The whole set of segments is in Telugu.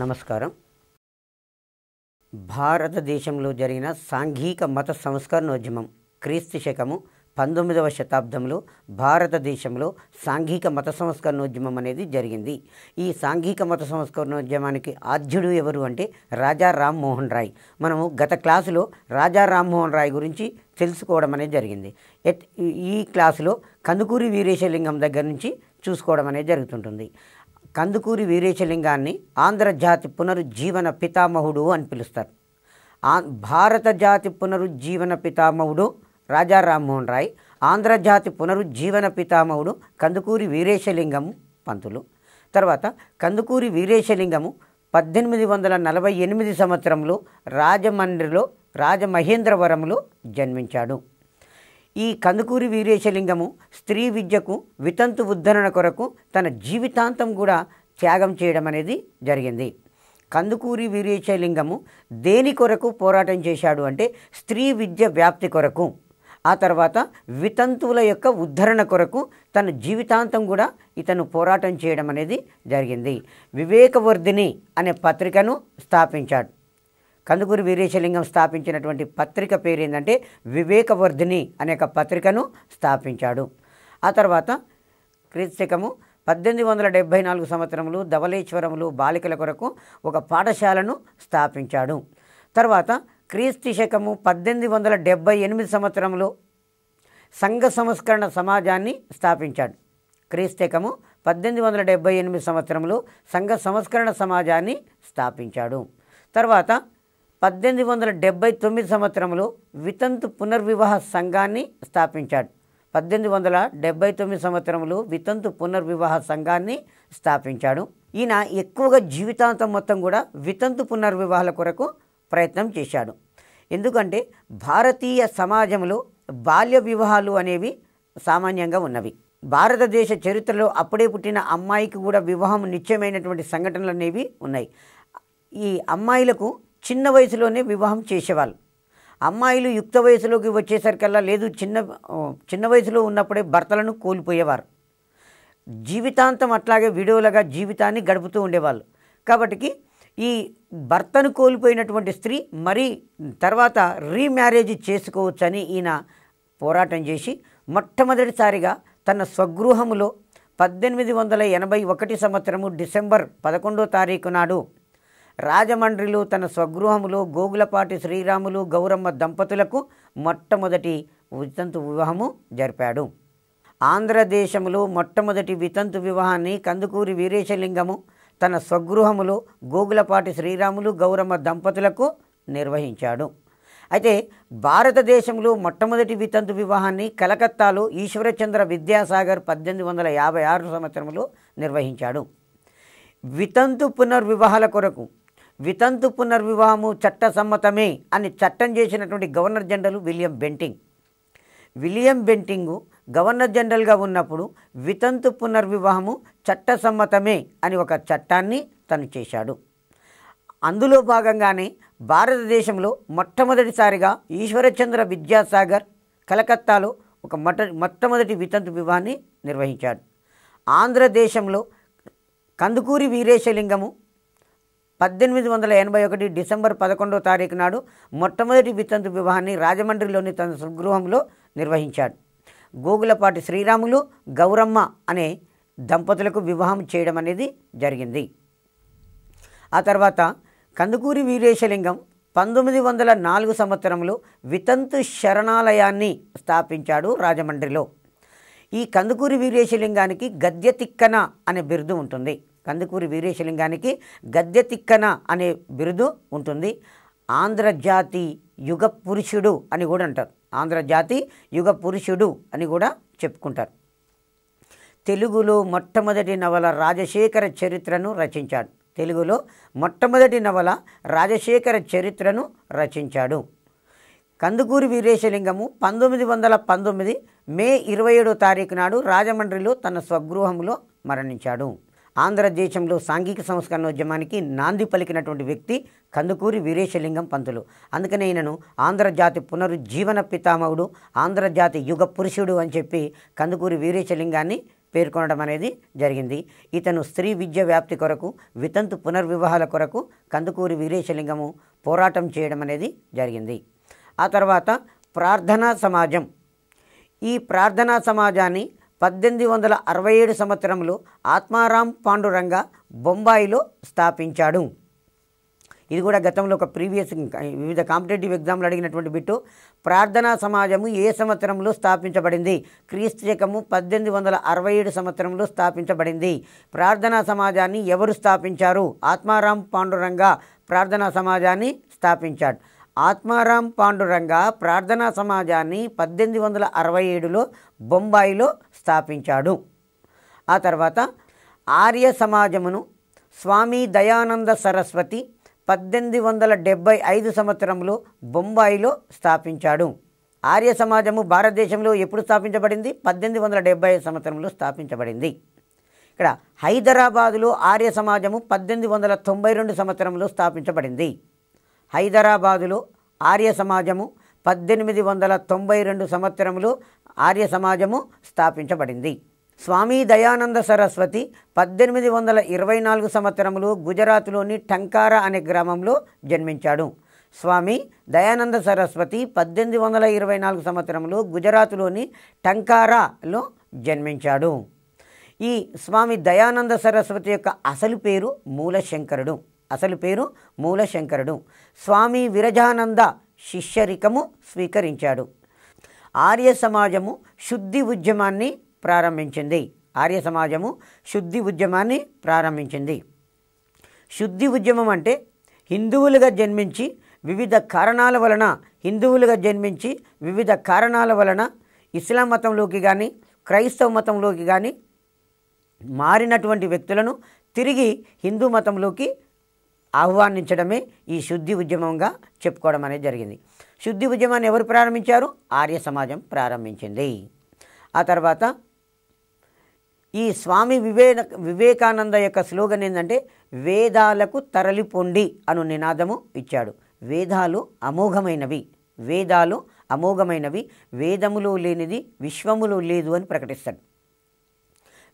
నమస్కారం. భారతదేశంలో జరిగిన సాంఘిక మత సంస్కరణోద్యమం క్రీస్తు శకము 19వ శతాబ్దంలో భారతదేశంలో సాంఘిక మత సంస్కరణోద్యమం అనేది జరిగింది. ఈ సాంఘిక మత సంస్కరణోద్యమానికి ఆద్యుడు ఎవరు అంటే రాజా రామ్మోహన్ రాయ్. మనము గత క్లాసులో రాజా రామ్మోహన్ రాయ్ గురించి తెలుసుకోవడం అనేది జరిగింది. ఈ క్లాసులో కందుకూరి వీరేశలింగం దగ్గర నుంచి చూసుకోవడం అనేది జరుగుతుంటుంది. కందుకూరి వీరేశలింగాన్ని ఆంధ్రజాతి పునరుజ్జీవన పితామహుడు అని పిలుస్తారు. భారత జాతి పునరుజ్జీవన పితామహుడు రాజా రామ్మోహన్ రాయ్, ఆంధ్రజాతి పునరుజ్జీవన పితామహుడు కందుకూరి వీరేశలింగం పంతులు. తర్వాత కందుకూరి వీరేశలింగము 1848 సంవత్సరంలో రాజమండ్రిలో రాజమహేంద్రవరంలో జన్మించాడు. ఈ కందుకూరి వీరేశలింగము స్త్రీ విద్యకు వితంతు ఉద్ధరణ కొరకు తన జీవితాంతం కూడా త్యాగం చేయడం అనేది జరిగింది. కందుకూరి వీరేశలింగము దేని కొరకు పోరాటం చేశాడు అంటే స్త్రీ విద్య వ్యాప్తి కొరకు, ఆ తర్వాత వితంతువుల యొక్క ఉద్ధరణ కొరకు తన జీవితాంతం కూడా ఇతను పోరాటం చేయడం అనేది జరిగింది. వివేకవర్ధిని అనే పత్రికను స్థాపించాడు. కందుకూరి వీరేశలింగం స్థాపించినటువంటి పత్రిక పేరు ఏంటంటే వివేకవర్ధిని అనే ఒక పత్రికను స్థాపించాడు. ఆ తర్వాత క్రీస్తు శకము 1874 సంవత్సరంలో ధవళేశ్వరంలో బాలికల కొరకు ఒక పాఠశాలను స్థాపించాడు. తర్వాత క్రీస్తు శకము 1878 సంవత్సరంలో సంఘ సంస్కరణ సమాజాన్ని స్థాపించాడు. క్రీస్తు శకము 1878 సంవత్సరంలో సంఘ సంస్కరణ సమాజాన్ని స్థాపించాడు. తర్వాత 1879 సంవత్సరంలో వితంతు పునర్వివాహ సంఘాన్ని స్థాపించాడు. 1879 సంవత్సరంలో వితంతు పునర్వివాహ సంఘాన్ని స్థాపించాడు. ఈయన ఎక్కువగా జీవితాంతం మొత్తం కూడా వితంతు పునర్వివాహాల కొరకు ప్రయత్నం చేశాడు. ఎందుకంటే భారతీయ సమాజంలో బాల్య వివాహాలు అనేవి సామాన్యంగా ఉన్నవి. భారతదేశ చరిత్రలో అప్పుడే పుట్టిన అమ్మాయికి కూడా వివాహం నిశ్చయమైనటువంటి సంఘటనలు అనేవి ఉన్నాయి. ఈ అమ్మాయిలకు చిన్న వయసులోనే వివాహం చేసేవాళ్ళు. అమ్మాయిలు యుక్త వయసులోకి వచ్చేసరికల్లా లేదు చిన్న వయసులో ఉన్నప్పుడే భర్తలను కోల్పోయేవారు. జీవితాంతం అట్లాగే విడోలుగా జీవితాన్ని గడుపుతూ ఉండేవాళ్ళు. కాబట్టి ఈ భర్తను కోల్పోయినటువంటి స్త్రీ మరి తర్వాత రీమ్యారేజ్ చేసుకోవచ్చని ఈయన పోరాటం చేసి మొట్టమొదటిసారిగా తన స్వగృహములో 1881 సంవత్సరము డిసెంబర్ 11వ తారీఖు నాడు రాజమండ్రిలో తన స్వగృహములో గోగులపాటి శ్రీరాములు గౌరమ్మ దంపతులకు మొట్టమొదటి వితంతు వివాహము జరిపాడు. ఆంధ్రదేశంలో మొట్టమొదటి వితంతు వివాహాన్ని కందుకూరి వీరేశలింగము తన స్వగృహములో గోగులపాటి శ్రీరాములు గౌరమ్మ దంపతులకు నిర్వహించాడు. అయితే భారతదేశంలో మొట్టమొదటి వితంతు వివాహాన్ని కలకత్తాలో ఈశ్వరచంద్ర విద్యాసాగర్ 1856 సంవత్సరంలో నిర్వహించాడు. వితంతు పునర్వివాహాల కొరకు వితంతు పునర్వివాహము చట్టసమ్మతమే అని చట్టం చేసినటువంటి governor general William Bentinck governor జనరల్గా ఉన్నప్పుడు వితంతు పునర్వివాహము చట్టసమ్మతమే అని ఒక చట్టాన్ని తను చేశాడు. అందులో భాగంగానే భారతదేశంలో మొట్టమొదటిసారిగా ఈశ్వరచంద్ర విద్యాసాగర్ కలకత్తాలో ఒక మొట్టమొదటి వితంతు వివాహాన్ని నిర్వహించాడు. ఆంధ్రదేశంలో కందుకూరి వీరేశలింగము 1881 డిసెంబర్ 11వ తారీఖు నాడు మొట్టమొదటి వితంతు వివాహాన్ని రాజమండ్రిలోని తన స్వగృహంలో నిర్వహించాడు. గోగులపాటి శ్రీరాములు గౌరమ్మ అనే దంపతులకు వివాహం చేయడం అనేది జరిగింది. ఆ తర్వాత కందుకూరి వీరేశలింగం 1904 సంవత్సరంలో వితంతు శరణాలయాన్ని స్థాపించాడు రాజమండ్రిలో. ఈ కందుకూరి వీరేశలింగానికి గద్య తిక్కన అనే బిరుదు ఉంటుంది. కందుకూరి వీరేశలింగానికి గద్య తిక్కన అనే బిరుదు ఉంటుంది. ఆంధ్రజాతి యుగ పురుషుడు అని కూడా అంటారు. ఆంధ్రజాతి యుగ పురుషుడు అని కూడా చెప్పుకుంటారు. తెలుగులో మొట్టమొదటి నవల రాజశేఖర చరిత్రను రచించాడు. తెలుగులో మొట్టమొదటి నవల రాజశేఖర చరిత్రను రచించాడు. కందుకూరి వీరేశలింగము 1919 మే 27వ తారీఖు నాడు రాజమండ్రిలో తన స్వగృహంలో మరణించాడు. ఆంధ్రదేశంలో సాంఘిక సంస్కరణోద్యమానికి నాంది పలికినటువంటి వ్యక్తి కందుకూరి వీరేశలింగం పంతులు. అందుకనే ఈయనను ఆంధ్రజాతి పునరుజ్జీవన పితామహుడు, ఆంధ్రజాతి యుగ పురుషుడు అని చెప్పి కందుకూరి వీరేశలింగాన్ని పేర్కొనడం అనేది జరిగింది. ఇతను స్త్రీ విద్య వ్యాప్తి కొరకు, వితంతు పునర్వివాహాల కొరకు కందుకూరి వీరేశలింగము పోరాటం చేయడం అనేది జరిగింది. ఆ తర్వాత ప్రార్థనా సమాజం. ఈ ప్రార్థనా సమాజాన్ని 1867 సంవత్సరంలో ఆత్మారాం పాండురంగ బొంబాయిలో స్థాపించాడు. ఇది కూడా గతంలో ఒక ప్రీవియస్ వివిధ కాంపిటేటివ్ ఎగ్జామ్లు అడిగినటువంటి బిట్టు. ప్రార్థనా సమాజము ఏ సంవత్సరంలో స్థాపించబడింది? క్రీస్తు శకము 1867 సంవత్సరంలో స్థాపించబడింది. ప్రార్థనా సమాజాన్ని ఎవరు స్థాపించారు? ఆత్మారాం పాండురంగ ప్రార్థనా సమాజాన్ని స్థాపించాడు. ఆత్మారాం పాండురంగ ప్రార్థనా సమాజాన్ని 1867లో బొంబాయిలో స్థాపించాడు. ఆ తర్వాత ఆర్య సమాజమును స్వామి దయానంద సరస్వతి 1875 సంవత్సరంలో బొంబాయిలో స్థాపించాడు. ఆర్య సమాజము భారతదేశంలో ఎప్పుడు స్థాపించబడింది? 1875 సంవత్సరంలో స్థాపించబడింది. ఇక్కడ హైదరాబాదులో ఆర్య సమాజము 1892 సంవత్సరంలో స్థాపించబడింది. హైదరాబాదులో ఆర్య సమాజము 1892 సంవత్సరంలో ఆర్య సమాజము స్థాపించబడింది. స్వామి దయానంద సరస్వతి 1824 సంవత్సరంలో గుజరాత్లోని టంకారా అనే గ్రామంలో జన్మించాడు. స్వామి దయానంద సరస్వతి 1824 సంవత్సరంలో గుజరాత్లోని టంకారాలో జన్మించాడు. ఈ స్వామి దయానంద సరస్వతి యొక్క అసలు పేరు మూలశంకరుడు. అసలు పేరు మూలశంకరుడు. స్వామి విరజానంద శిష్యరికము స్వీకరించాడు. ఆర్య సమాజము శుద్ధి ఉద్యమాన్ని ప్రారంభించింది. ఆర్య సమాజము శుద్ధి ఉద్యమాన్ని ప్రారంభించింది. శుద్ధి ఉద్యమం అంటే హిందువులుగా జన్మించి వివిధ కారణాల వలన ఇస్లాం మతంలోకి కానీ క్రైస్తవ మతంలోకి కానీ మారినటువంటి వ్యక్తులను తిరిగి హిందూ మతంలోకి ఆహ్వానించడమే ఈ శుద్ధి ఉద్యమంగా చెప్పుకోవడం అనేది జరిగింది. శుద్ధి ఉద్యమాన్ని ఎవరు ప్రారంభించారు? ఆర్య సమాజం ప్రారంభించింది. ఆ తర్వాత ఈ స్వామి వివేకానంద యొక్క స్లోగన్ ఏంటంటే వేదాలకు తరలిపొండి అను నినాదము ఇచ్చాడు. వేదాలు అమోఘమైనవి, వేదాలు అమోఘమైనవి, వేదములో లేనిది విశ్వములో లేదు అని ప్రకటిస్తాడు.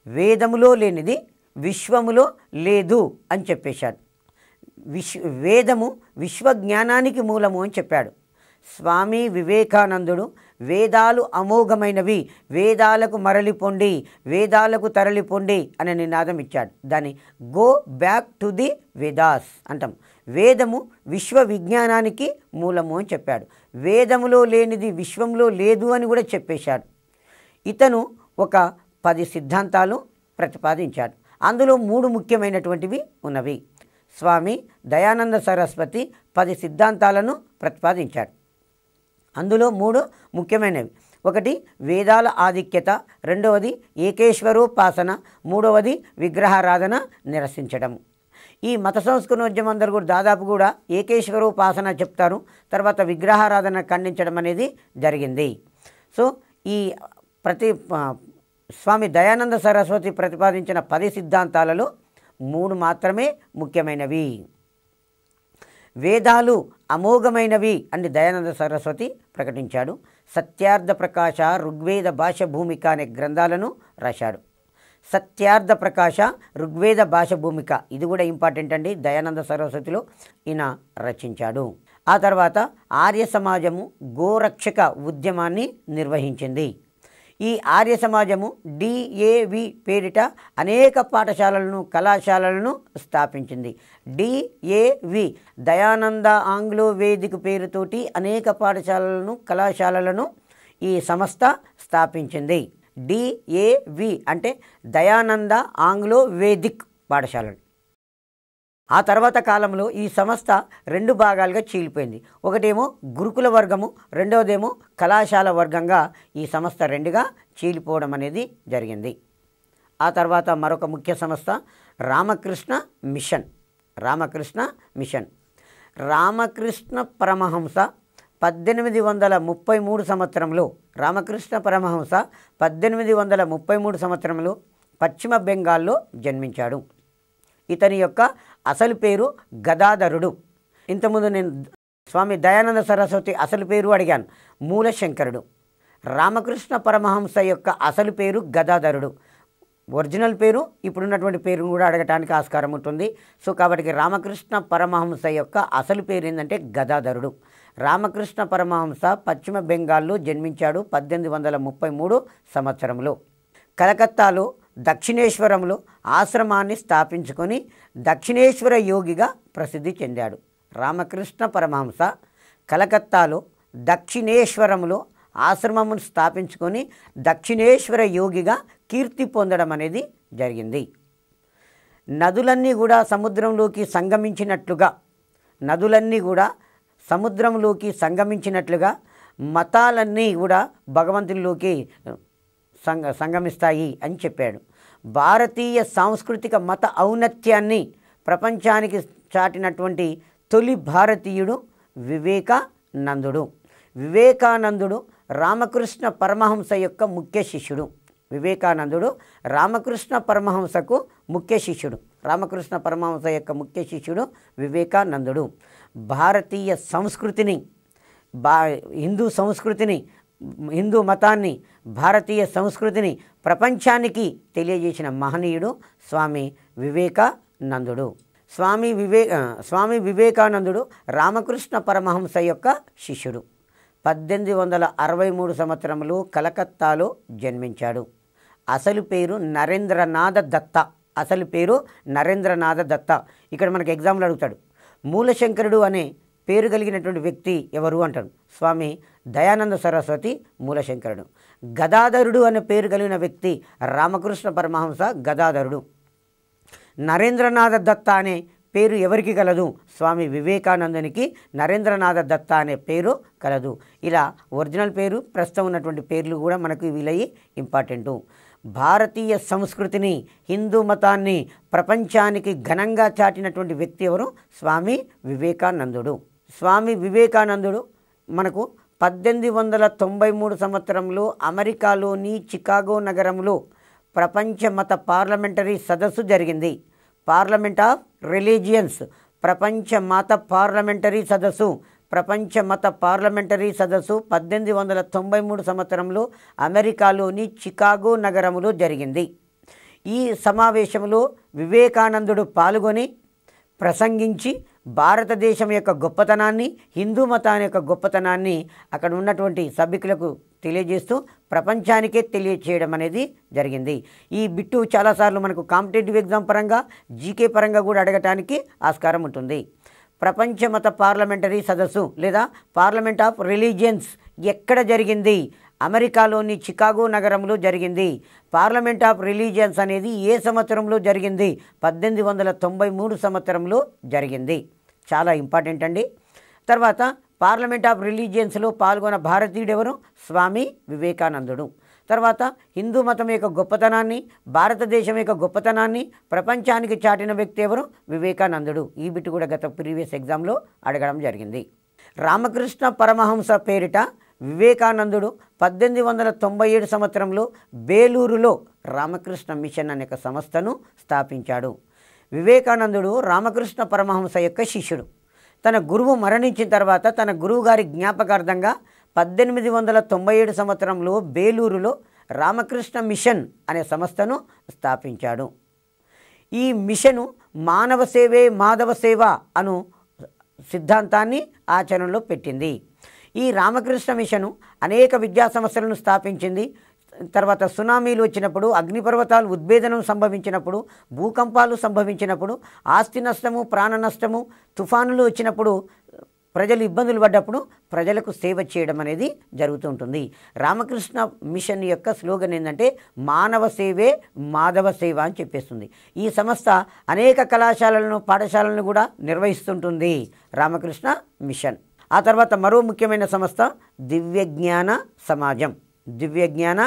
వేదములో లేనిది విశ్వములో లేదు అని చెప్పేశాడు. వేదము విశ్వజ్ఞానానికి మూలము అని చెప్పాడు. స్వామి వివేకానందుడు వేదాలు అమోఘమైనవి, వేదాలకు మరలిపొండి, వేదాలకు తరలిపొండి అనే నినాదం ఇచ్చాడు. దాన్ని go back to the Vedas అంటాం. వేదము విశ్వ విజ్ఞానానికి మూలము అని చెప్పాడు. వేదములో లేనిది విశ్వంలో లేదు అని కూడా చెప్పేశాడు. ఇతను ఒక 10 సిద్ధాంతాలు ప్రతిపాదించాడు. అందులో 3 ముఖ్యమైనటువంటివి ఉన్నవి. స్వామి దయానంద సరస్వతి 10 సిద్ధాంతాలను ప్రతిపాదించాడు. అందులో 3 ముఖ్యమైనవి. ఒకటి వేదాల ఆధిక్యత, రెండవది ఏకేశ్వరోపాసన, మూడవది విగ్రహారాధన నిరసించడం. ఈ మత సంస్కరణోద్యమం అందరూ కూడా దాదాపు కూడా ఏకేశ్వరోపాసన చెప్తారు, తర్వాత విగ్రహారాధన ఖండించడం అనేది జరిగింది. సో ఈ స్వామి దయానంద సరస్వతి ప్రతిపాదించిన 10 సిద్ధాంతాలలో 3 మాత్రమే ముఖ్యమైనవి. వేదాలు అమోఘమైనవి అని దయానంద సరస్వతి ప్రకటించాడు. సత్యార్థ ప్రకాశ, ఋగ్వేద భాష భూమిక అనే గ్రంథాలను రాశాడు. సత్యార్థ ప్రకాశ, ఋగ్వేద భాష భూమిక ఇది కూడా ఇంపార్టెంట్ అండి. దయానంద సరస్వతిలో ఈయన రచించాడు. ఆ తర్వాత ఆర్య సమాజము గోరక్షక ఉద్యమాన్ని నిర్వహించింది. ఈ ఆర్య సమాజము డిఏవి పేరిట అనేక పాఠశాలలను, కళాశాలలను స్థాపించింది. డిఏవి దయానంద ఆంగ్లో వేదిక పేరుతోటి అనేక పాఠశాలలను, కళాశాలలను ఈ సంస్థ స్థాపించింది. డిఏవి అంటే దయానంద ఆంగ్లో వేదిక్ పాఠశాలలు. ఆ తర్వాత కాలంలో ఈ సంస్థ 2 భాగాలుగా చీలిపోయింది. ఒకటేమో గురుకుల వర్గము, రెండవదేమో కళాశాల వర్గంగా ఈ సంస్థ 2గా చీలిపోవడం అనేది జరిగింది. ఆ తర్వాత మరొక ముఖ్య సంస్థ రామకృష్ణ మిషన్. రామకృష్ణ పరమహంస 1833 సంవత్సరంలో రామకృష్ణ పరమహంస 1833 సంవత్సరంలో పశ్చిమ బెంగాల్లో జన్మించాడు. ఇతని యొక్క అసలు పేరు గదాధరుడు. ఇంతకుముందు నేను స్వామి దయానంద సరస్వతి అసలు పేరు అడిగాను, మూలశంకరుడు. రామకృష్ణ పరమహంస యొక్క అసలు పేరు గదాధరుడు. ఒరిజినల్ పేరు ఇప్పుడున్నటువంటి పేరు కూడా అడగటానికి ఆస్కారం ఉంటుంది. సో కాబట్టి రామకృష్ణ పరమహంస యొక్క అసలు పేరు ఏంటంటే గదాధరుడు. రామకృష్ణ పరమహంస పశ్చిమ బెంగాల్లో జన్మించాడు 1833 సంవత్సరంలో. కలకత్తాలో దక్షిణేశ్వరంలో ఆశ్రమాన్ని స్థాపించుకొని దక్షిణేశ్వర యోగిగా ప్రసిద్ధి చెందాడు. రామకృష్ణ పరమహంస కలకత్తాలో దక్షిణేశ్వరంలో ఆశ్రమమును స్థాపించుకొని దక్షిణేశ్వర యోగిగా కీర్తి పొందడం అనేది జరిగింది. నదులన్నీ కూడా సముద్రంలోకి సంగమించినట్లుగా మతాలన్నీ కూడా భగవంతునిలోకి సంగమిస్తాయి అని చెప్పాడు. భారతీయ సాంస్కృతిక మత ఔన్నత్యాన్ని ప్రపంచానికి చాటినటువంటి తొలి భారతీయుడు వివేకానందుడు. వివేకానందుడు రామకృష్ణ పరమహంస యొక్క ముఖ్య శిష్యుడు. వివేకానందుడు రామకృష్ణ పరమహంసకు ముఖ్య శిష్యుడు. రామకృష్ణ పరమహంస యొక్క ముఖ్య శిష్యుడు వివేకానందుడు. భారతీయ సంస్కృతిని, హిందూ మతాన్ని, భారతీయ సంస్కృతిని ప్రపంచానికి తెలియజేసిన మహనీయుడు స్వామి వివేకానందుడు. స్వామి వివేకానందుడు రామకృష్ణ పరమహంస యొక్క శిష్యుడు. 1863 సంవత్సరంలో కలకత్తాలో జన్మించాడు. అసలు పేరు నరేంద్రనాథ దత్త. ఇక్కడ మనకు ఎగ్జామ్లో అడుగుతాడు, మూలశంకరుడు అనే పేరు కలిగినటువంటి వ్యక్తి ఎవరు అంటాడు. స్వామి దయానంద సరస్వతి మూలశంకరుడు. గదాధరుడు అనే పేరు కలిగిన వ్యక్తి రామకృష్ణ పరమహంస గదాధరుడు. నరేంద్రనాథ దత్త అనే పేరు ఎవరికి కలదు? స్వామి వివేకానందునికి నరేంద్రనాథ దత్త అనే పేరు కలదు. ఇలా ఒరిజినల్ పేరు, ప్రస్తుతం ఉన్నటువంటి పేర్లు కూడా మనకు వీలయ్యి ఇంపార్టెంటు. భారతీయ సంస్కృతిని, హిందూ మతాన్ని ప్రపంచానికి ఘనంగా చాటినటువంటి వ్యక్తి ఎవరు? స్వామి వివేకానందుడు. స్వామి వివేకానందుడు మనకు 1893 సంవత్సరంలో అమెరికాలోని చికాగో నగరంలో ప్రపంచ మత పార్లమెంటరీ సదస్సు జరిగింది. పార్లమెంట్ ఆఫ్ రిలీజియన్స్, ప్రపంచ మత పార్లమెంటరీ సదస్సు 1893 సంవత్సరంలో అమెరికాలోని చికాగో నగరంలో జరిగింది. ఈ సమావేశంలో వివేకానందుడు పాల్గొని ప్రసంగించి భారతదేశం యొక్క గొప్పతనాన్ని, హిందూ మతాన్ని యొక్క గొప్పతనాన్ని అక్కడ ఉన్నటువంటి సభికులకు తెలియజేస్తూ ప్రపంచానికే తెలియచేయడం అనేది జరిగింది. ఈ బిట్టు చాలాసార్లు మనకు కాంపిటేటివ్ ఎగ్జామ్ పరంగా, జీకే పరంగా కూడా అడగటానికి ఆస్కారం ఉంటుంది. ప్రపంచ మత పార్లమెంటరీ సదస్సు లేదా పార్లమెంట్ ఆఫ్ రిలీజియన్స్ ఎక్కడ జరిగింది? అమెరికాలోని చికాగో నగరంలో జరిగింది. పార్లమెంట్ ఆఫ్ రిలీజియన్స్ అనేది ఏ సంవత్సరంలో జరిగింది? 1893 సంవత్సరంలో జరిగింది. చాలా ఇంపార్టెంట్ అండి. తర్వాత పార్లమెంట్ ఆఫ్ రిలీజియన్స్లో పాల్గొన్న భారతీయుడు ఎవరు? స్వామి వివేకానందుడు. తర్వాత హిందూ మతం యొక్క గొప్పతనాన్ని, భారతదేశం యొక్క గొప్పతనాన్ని ప్రపంచానికి చాటిన వ్యక్తి ఎవరు? వివేకానందుడు. ఈ బిట్టు కూడా గత ప్రీవియస్ ఎగ్జామ్లో అడగడం జరిగింది. రామకృష్ణ పరమహంస పేరిట వివేకానందుడు 1897 సంవత్సరంలో బేలూరులో రామకృష్ణ మిషన్ అనే సంస్థను స్థాపించాడు. వివేకానందుడు రామకృష్ణ పరమహంస యొక్క శిష్యుడు. తన గురువు మరణించిన తర్వాత తన గురువు గారి జ్ఞాపకార్థంగా 1897 సంవత్సరంలో బేలూరులో రామకృష్ణ మిషన్ అనే సంస్థను స్థాపించాడు. ఈ మిషను మానవ సేవే మాధవ సేవ అను సిద్ధాంతాన్ని ఆచరణలో పెట్టింది. ఈ రామకృష్ణ మిషను అనేక విద్యా సంస్థలను స్థాపించింది. తర్వాత సునామీలు వచ్చినప్పుడు, అగ్నిపర్వతాలు ఉద్భేదనం సంభవించినప్పుడు, భూకంపాలు సంభవించినప్పుడు, ఆస్తి నష్టము, ప్రాణ నష్టము, తుఫానులు వచ్చినప్పుడు, ప్రజలు ఇబ్బందులు పడ్డప్పుడు ప్రజలకు సేవ చేయడం అనేది జరుగుతుంటుంది. రామకృష్ణ మిషన్ యొక్క స్లోగన్ ఏంటంటే మానవ సేవే మాధవ సేవ అని చెప్పేస్తుంది. ఈ సంస్థ అనేక కళాశాలలను, పాఠశాలలను కూడా నిర్వహిస్తుంటుంది రామకృష్ణ మిషన్. ఆ తర్వాత మరో ముఖ్యమైన సంస్థ దివ్యజ్ఞాన సమాజం. దివ్యజ్ఞాన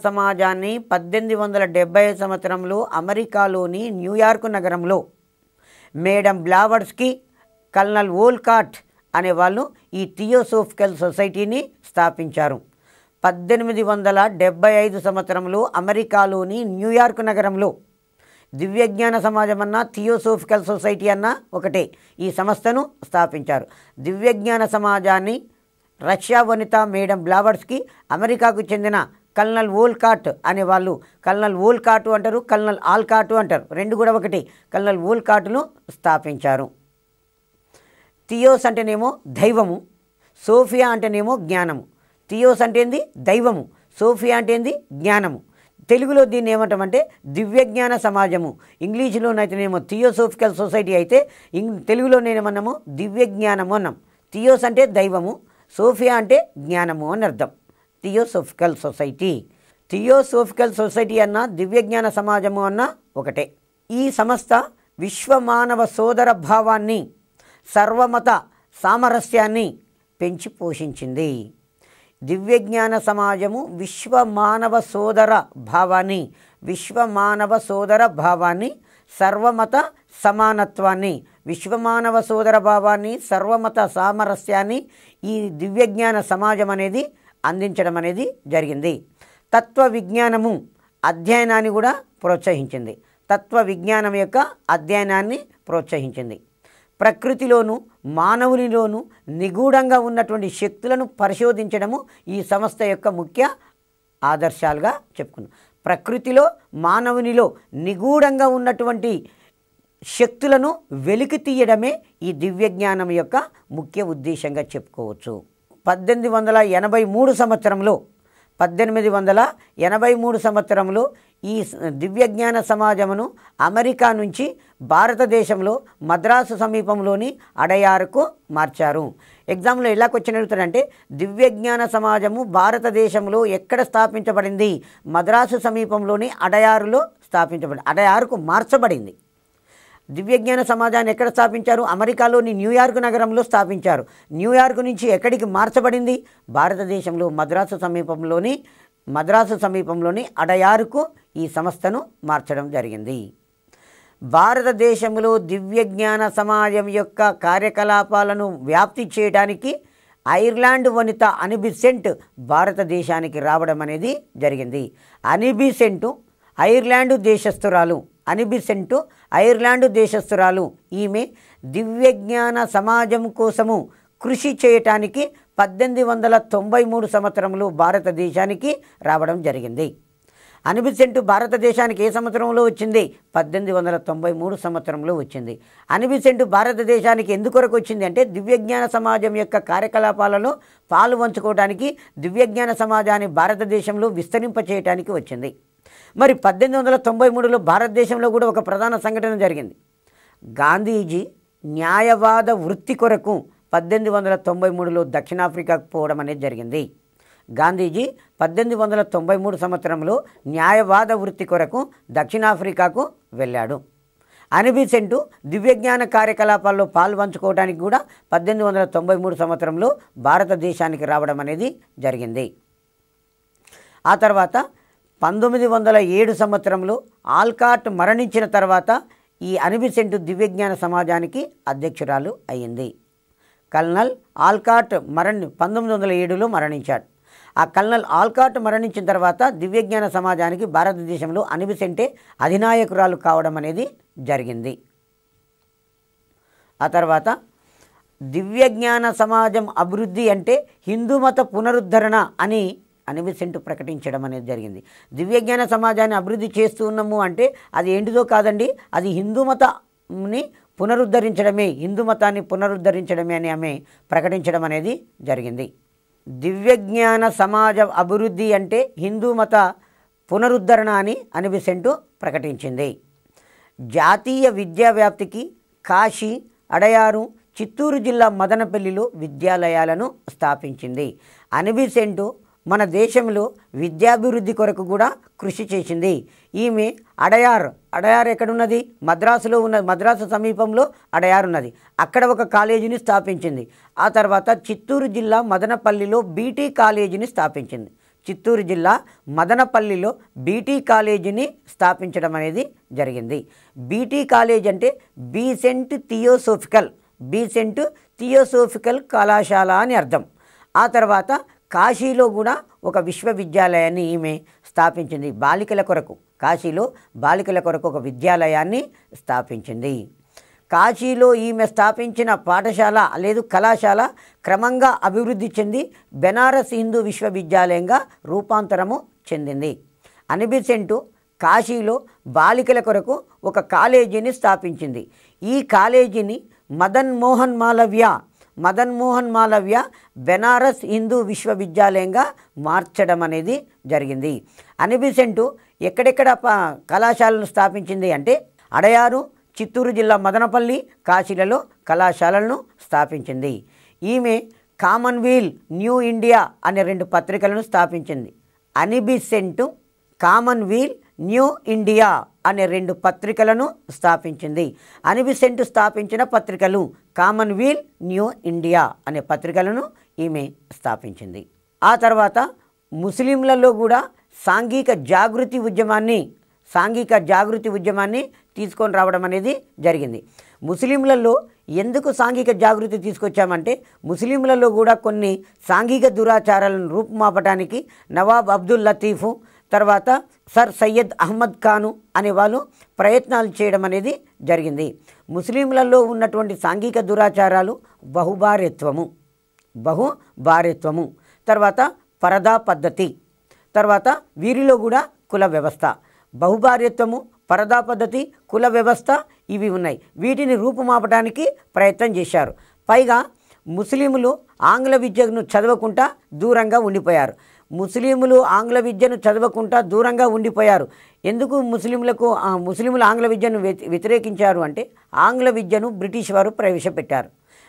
సమాజాన్ని 1870 సంవత్సరంలో అమెరికాలోని న్యూయార్క్ నగరంలో మేడం బ్లావర్స్కీ, కల్నల్ వోల్కాట్ అనేవాళ్ళు ఈ థియోసోఫికల్ సొసైటీని స్థాపించారు. 1875 సంవత్సరంలో అమెరికాలోని న్యూయార్క్ నగరంలో దివ్యజ్ఞాన సమాజం అన్న, థియోసోఫికల్ సొసైటీ అన్న ఒకటే, ఈ సంస్థను స్థాపించారు. దివ్యజ్ఞాన సమాజాన్ని రష్యా వనిత మేడం బ్లావర్స్కీ, అమెరికాకు చెందిన కల్నల్ వోల్కాట్ అనేవాళ్ళు కల్నల్ వోల్కాటు అంటారు, కల్నల్ ఆల్కాటు అంటారు, రెండు కూడా ఒకటి. కల్నల్ వోల్కాటును స్థాపించారు. థియోస్ అంటేనేమో దైవము, సోఫియా అంటేనేమో జ్ఞానము. థియోస్ అంటే ఏంది? దైవము. సోఫియా అంటే ఏంది? జ్ఞానము. తెలుగులో దీన్ని ఏమంటామంటే దివ్యజ్ఞాన సమాజము. ఇంగ్లీషులోనైతేనేమో థియోసోఫికల్ సొసైటీ అయితే తెలుగులోనేమన్నాము దివ్యజ్ఞానము అన్నాం. థియోస్ అంటే దైవము, సోఫియా అంటే జ్ఞానము అని అర్థం. Theosophical society. థియోసోఫికల్ సొసైటీ అన్న దివ్యజ్ఞాన సమాజము అన్న ఒకటే. ఈ సంస్థ విశ్వమానవ సోదర భావాన్ని, సర్వమత సామరస్యాన్ని పెంచి పోషించింది. దివ్యజ్ఞాన సమాజము విశ్వమానవ సోదర భావాన్ని, విశ్వమానవ సోదర భావాన్ని, సర్వమత సమానత్వాన్ని, విశ్వమానవ సోదర భావాన్ని, సర్వమత సామరస్యాన్ని ఈ దివ్యజ్ఞాన సమాజం అనేది అందించడం అనేది జరిగింది. తత్వ విజ్ఞానము అధ్యయనాన్ని కూడా ప్రోత్సహించింది. తత్వ విజ్ఞానం యొక్క అధ్యయనాన్ని ప్రోత్సహించింది. ప్రకృతిలోను మానవునిలోను నిగూఢంగా ఉన్నటువంటి శక్తులను పరిశోధించడము ఈ సంస్థ యొక్క ముఖ్య ఆదర్శాలుగా చెప్పుకున్నాం. ప్రకృతిలో మానవునిలో నిగూఢంగా ఉన్నటువంటి శక్తులను వెలికి తీయడమే ఈ దివ్యజ్ఞానం యొక్క ముఖ్య ఉద్దేశంగా చెప్పుకోవచ్చు. 1883 సంవత్సరంలో ఈ దివ్యజ్ఞాన సమాజమును అమెరికా నుంచి భారతదేశంలో మద్రాసు సమీపంలోని అడయారుకు మార్చారు. ఎగ్జామ్లో ఎలా క్వశ్చన్ అడుగుతారంటే దివ్యజ్ఞాన సమాజము భారతదేశంలో ఎక్కడ స్థాపించబడింది? మద్రాసు సమీపంలోని అడయారులో స్థాపించబడింది. అడయారుకు మార్చబడింది. దివ్యజ్ఞాన సమాజాన్ని ఎక్కడ స్థాపించారు? అమెరికాలోని న్యూయార్క్ నగరంలో స్థాపించారు. న్యూయార్క్ నుంచి ఎక్కడికి మార్చబడింది? భారతదేశంలో మద్రాసు సమీపంలోని అడయారుకు ఈ సంస్థను మార్చడం జరిగింది. భారతదేశంలో దివ్యజ్ఞాన సమాజం యొక్క కార్యకలాపాలను వ్యాప్తి చేయడానికి ఐర్లాండ్ వనిత అనిబిసెంట్ భారతదేశానికి రావడం అనేది జరిగింది. అనిబిసెంట్ ఐర్లాండ్ దేశస్థురాలు. అనిబిసెంట్ ఐర్లాండ్ దేశస్థురాలు. ఈమె దివ్యజ్ఞాన సమాజం కోసము కృషి చేయటానికి 1893 సంవత్సరంలో భారతదేశానికి రావడం జరిగింది. అనిబిసెంట్ భారతదేశానికి ఏ సంవత్సరంలో వచ్చింది? 1893 సంవత్సరంలో వచ్చింది. అనిబిసెంట్ భారతదేశానికి ఎందుకొరకు వచ్చింది అంటే దివ్యజ్ఞాన సమాజం యొక్క కార్యకలాపాలలో పాలు పంచుకోవడానికి, దివ్యజ్ఞాన సమాజాన్ని భారతదేశంలో విస్తరింపచేయటానికి వచ్చింది. మరి 1893లో భారతదేశంలో కూడా ఒక ప్రధాన సంఘటన జరిగింది. గాంధీజీ న్యాయవాద వృత్తి కొరకు 1893లో దక్షిణాఫ్రికాకు పోవడం అనేది జరిగింది. గాంధీజీ 1893 సంవత్సరంలో న్యాయవాద వృత్తి కొరకు దక్షిణాఫ్రికాకు వెళ్ళాడు. అనిబిసెంట్ దివ్యజ్ఞాన కార్యకలాపాల్లో పాల్పంచుకోవడానికి కూడా 1893 సంవత్సరంలో భారతదేశానికి రావడం అనేది జరిగింది. ఆ తర్వాత 1907 సంవత్సరంలో ఆల్కాట్ మరణించిన తర్వాత ఈ అనిబిసెంట్ దివ్యజ్ఞాన సమాజానికి అధ్యక్షురాలు అయ్యింది. కల్నల్ ఆల్కాట్ 1907లో మరణించాడు. ఆ కల్నల్ ఆల్కాట్ మరణించిన తర్వాత దివ్యజ్ఞాన సమాజానికి భారతదేశంలో అనిబిసెంటే అధినాయకురాలు కావడం అనేది జరిగింది. ఆ తర్వాత దివ్యజ్ఞాన సమాజం అభివృద్ధి అంటే హిందూ మత పునరుద్ధరణ అని అనిబిసెంట్ ప్రకటించడం అనేది జరిగింది. దివ్యజ్ఞాన సమాజాన్ని అభివృద్ధి చేస్తూ ఉన్నాము అంటే అది ఏంటిదో కాదండి, అది హిందూ మతాన్ని పునరుద్ధరించడమే, హిందూ మతాన్ని పునరుద్ధరించడమే అని ఆమె ప్రకటించడం అనేది జరిగింది. దివ్యజ్ఞాన సమాజ అభివృద్ధి అంటే హిందూ మత పునరుద్ధరణ అని అనిబిసెంట్ ప్రకటించింది. జాతీయ విద్యా వ్యాప్తికి కాశీ, అడయారు, చిత్తూరు జిల్లా మదనపల్లిలో విద్యాలయాలను స్థాపించింది. అనిబిసెంట్ మన దేశంలో విద్యాభివృద్ధి కొరకు కూడా కృషి చేసింది. ఈమె అడయార్ ఎక్కడున్నది? మద్రాసు సమీపంలో అడయార్ ఉన్నది. అక్కడ ఒక కాలేజీని స్థాపించింది. ఆ తర్వాత చిత్తూరు జిల్లా మదనపల్లిలో బీటీ కాలేజీని స్థాపించింది. చిత్తూరు జిల్లా మదనపల్లిలో బీటీ కాలేజీని స్థాపించడం అనేది జరిగింది. బీటీ కాలేజ్ అంటే బీసెంట్ థియోసోఫికల్ కళాశాల అని అర్థం. ఆ తర్వాత కాశీలో కూడా ఒక విశ్వవిద్యాలయాన్ని ఈమె స్థాపించింది. కాశీలో బాలికల కొరకు ఒక విద్యాలయాన్ని స్థాపించింది. కాశీలో ఈమె స్థాపించిన పాఠశాల కళాశాల క్రమంగా అభివృద్ధి చెంది బెనారస్ హిందూ విశ్వవిద్యాలయంగా రూపాంతరము చెందింది. అనిబిసెంటు కాశీలో బాలికల కొరకు ఒక కాలేజీని స్థాపించింది. ఈ కాలేజీని మదన్ మోహన్ మాలవ్య బెనారస్ హిందూ విశ్వవిద్యాలయంగా మార్చడం అనేది జరిగింది. అనిబిసెంటు ఎక్కడెక్కడ కళాశాలను స్థాపించింది అంటే అడయారు, చిత్తూరు జిల్లా మదనపల్లి, కాశీలలో కళాశాలలను స్థాపించింది. ఈమె కామన్వెల్త్ న్యూ ఇండియా అనే 2 పత్రికలను స్థాపించింది. అనిబిసెంటు కామన్వెల్త్ న్యూ ఇండియా అనే 2 పత్రికలను స్థాపించింది. అనిబిసెంటు స్థాపించిన పత్రికలు కామన్వెల్త్ న్యూ ఇండియా అనే పత్రికలను ఈమె స్థాపించింది. ఆ తర్వాత ముస్లింలలో కూడా సాంఘిక జాగృతి ఉద్యమాన్ని తీసుకొని రావడం అనేది జరిగింది. ముస్లింలలో ఎందుకు సాంఘిక జాగృతి తీసుకొచ్చామంటే ముస్లింలలో కూడా కొన్ని సాంఘిక దురాచారాలను రూపుమాపడానికి నవాబ్ అబ్దుల్ లతీఫ్, తర్వాత సర్ సయ్యద్ అహ్మద్ ఖాను అనే వాళ్ళు ప్రయత్నాలు చేయడం అనేది జరిగింది. ముస్లింలలో ఉన్నటువంటి సాంఘిక దురాచారాలు బహుభార్యత్వము, తర్వాత పరదా పద్ధతి, తర్వాత వీరిలో కూడా కుల వ్యవస్థ. బహుభార్యత్వము, పరదా పద్ధతి, కుల వ్యవస్థ ఇవి ఉన్నాయి. వీటిని రూపుమాపడానికి ప్రయత్నం చేశారు. పైగా ముస్లింలు ఆంగ్ల విద్యను చదవకుండా దూరంగా ఉండిపోయారు. ఎందుకు ముస్లింలు ఆంగ్ల విద్యను వ్యతిరేకించారు అంటే ఆంగ్ల విద్యను బ్రిటిష్ వారు ప్రవేశపెట్టారు.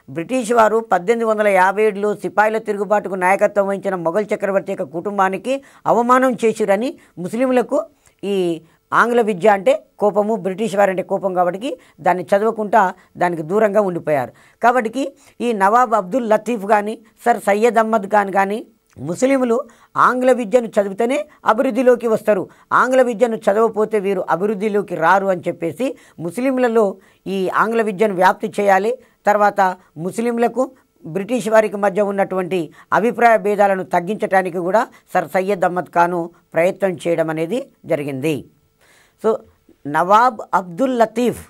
బ్రిటిష్ వారు 1857లో సిపాయిల తిరుగుబాటుకు నాయకత్వం వహించిన మొఘల్ చక్రవర్తి యొక్క కుటుంబానికి అవమానం చేసిరని ముస్లింలకు ఈ ఆంగ్ల విద్య అంటే కోపము, బ్రిటిష్ వారంటే కోపం కాబట్టి దాన్ని చదవకుండా దానికి దూరంగా ఉండిపోయారు. కాబట్టి ఈ నవాబ్ అబ్దుల్ లతీఫ్ కానీ సర్ సయ్యద్ అహ్మద్ ఖాన్ కానీ ముస్లింలు ఆంగ్ల విద్యను చదివితేనే అభివృద్ధిలోకి వస్తారు, ఆంగ్ల విద్యను చదవకపోతే వీరు అభివృద్ధిలోకి రారు అని చెప్పేసి ముస్లింలలో ఈ ఆంగ్ల విద్యను వ్యాప్తి చేయాలి. తర్వాత ముస్లింలకు బ్రిటిష్ వారికి మధ్య ఉన్నటువంటి అభిప్రాయ భేదాలను తగ్గించడానికి కూడా సర్ సయ్యద్ అహ్మద్ ఖాను ప్రయత్నం చేయడం అనేది జరిగింది. So Nawab Abdul Latif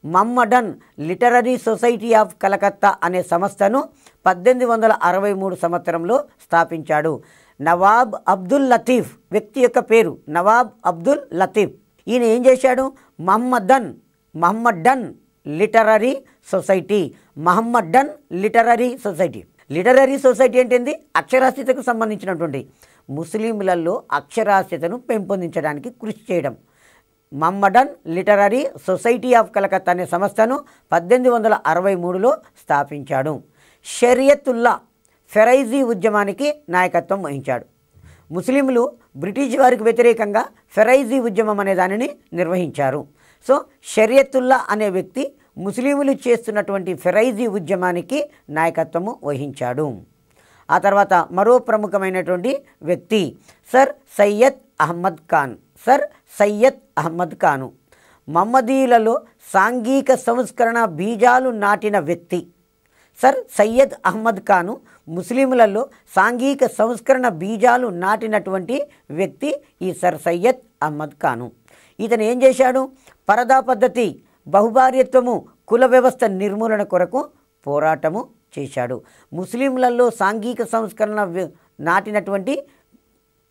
Mohammedan literary society of Calcutta అనే సంస్థను 1863 సంవత్సరంలో స్థాపించాడు. నవాబ్ అబ్దుల్ లతీఫ్ వ్యక్తి యొక్క పేరు నవాబ్ అబ్దుల్ లతీఫ్. ఈయన ఏం చేశాడు? మహమ్మడన్ లిటరరీ సొసైటీ ఏంటింది? అక్షరాస్యతకు సంబంధించినటువంటి ముస్లింలలో అక్షరాస్యతను పెంపొందించడానికి కృషి చేయడం. మహమ్మడన్ లిటరరీ సొసైటీ ఆఫ్ కలకత్తా అనే సంస్థను 1863లో స్థాపించాడు. షరియతుల్లా ఫెరైజీ ఉద్యమానికి నాయకత్వం వహించాడు. ముస్లింలు బ్రిటిష్ వారికి వ్యతిరేకంగా ఫెరైజీ ఉద్యమం అనే దానిని నిర్వహించారు. సో షరియతుల్లా అనే వ్యక్తి ముస్లింలు చేస్తున్నటువంటి ఫెరైజీ ఉద్యమానికి నాయకత్వము వహించాడు. ఆ తర్వాత మరో ప్రముఖమైనటువంటి వ్యక్తి సర్ సయ్యద్ అహ్మద్ ఖాను మహమ్మదీయులలో సాంఘిక సంస్కరణ బీజాలు నాటిన వ్యక్తి. సర్ సయ్యద్ అహ్మద్ ఖాను ముస్లింలలో సాంఘిక సంస్కరణ బీజాలు నాటినటువంటి వ్యక్తి ఈ సర్ సయ్యద్ అహ్మద్ ఖాను. ఇతను ఏం చేశాడు? పరదా పద్ధతి, బహుభార్యత్వము, కుల వ్యవస్థ నిర్మూలన కొరకు పోరాటము చేశాడు. ముస్లింలలో సాంఘిక సంస్కరణ నాటినటువంటి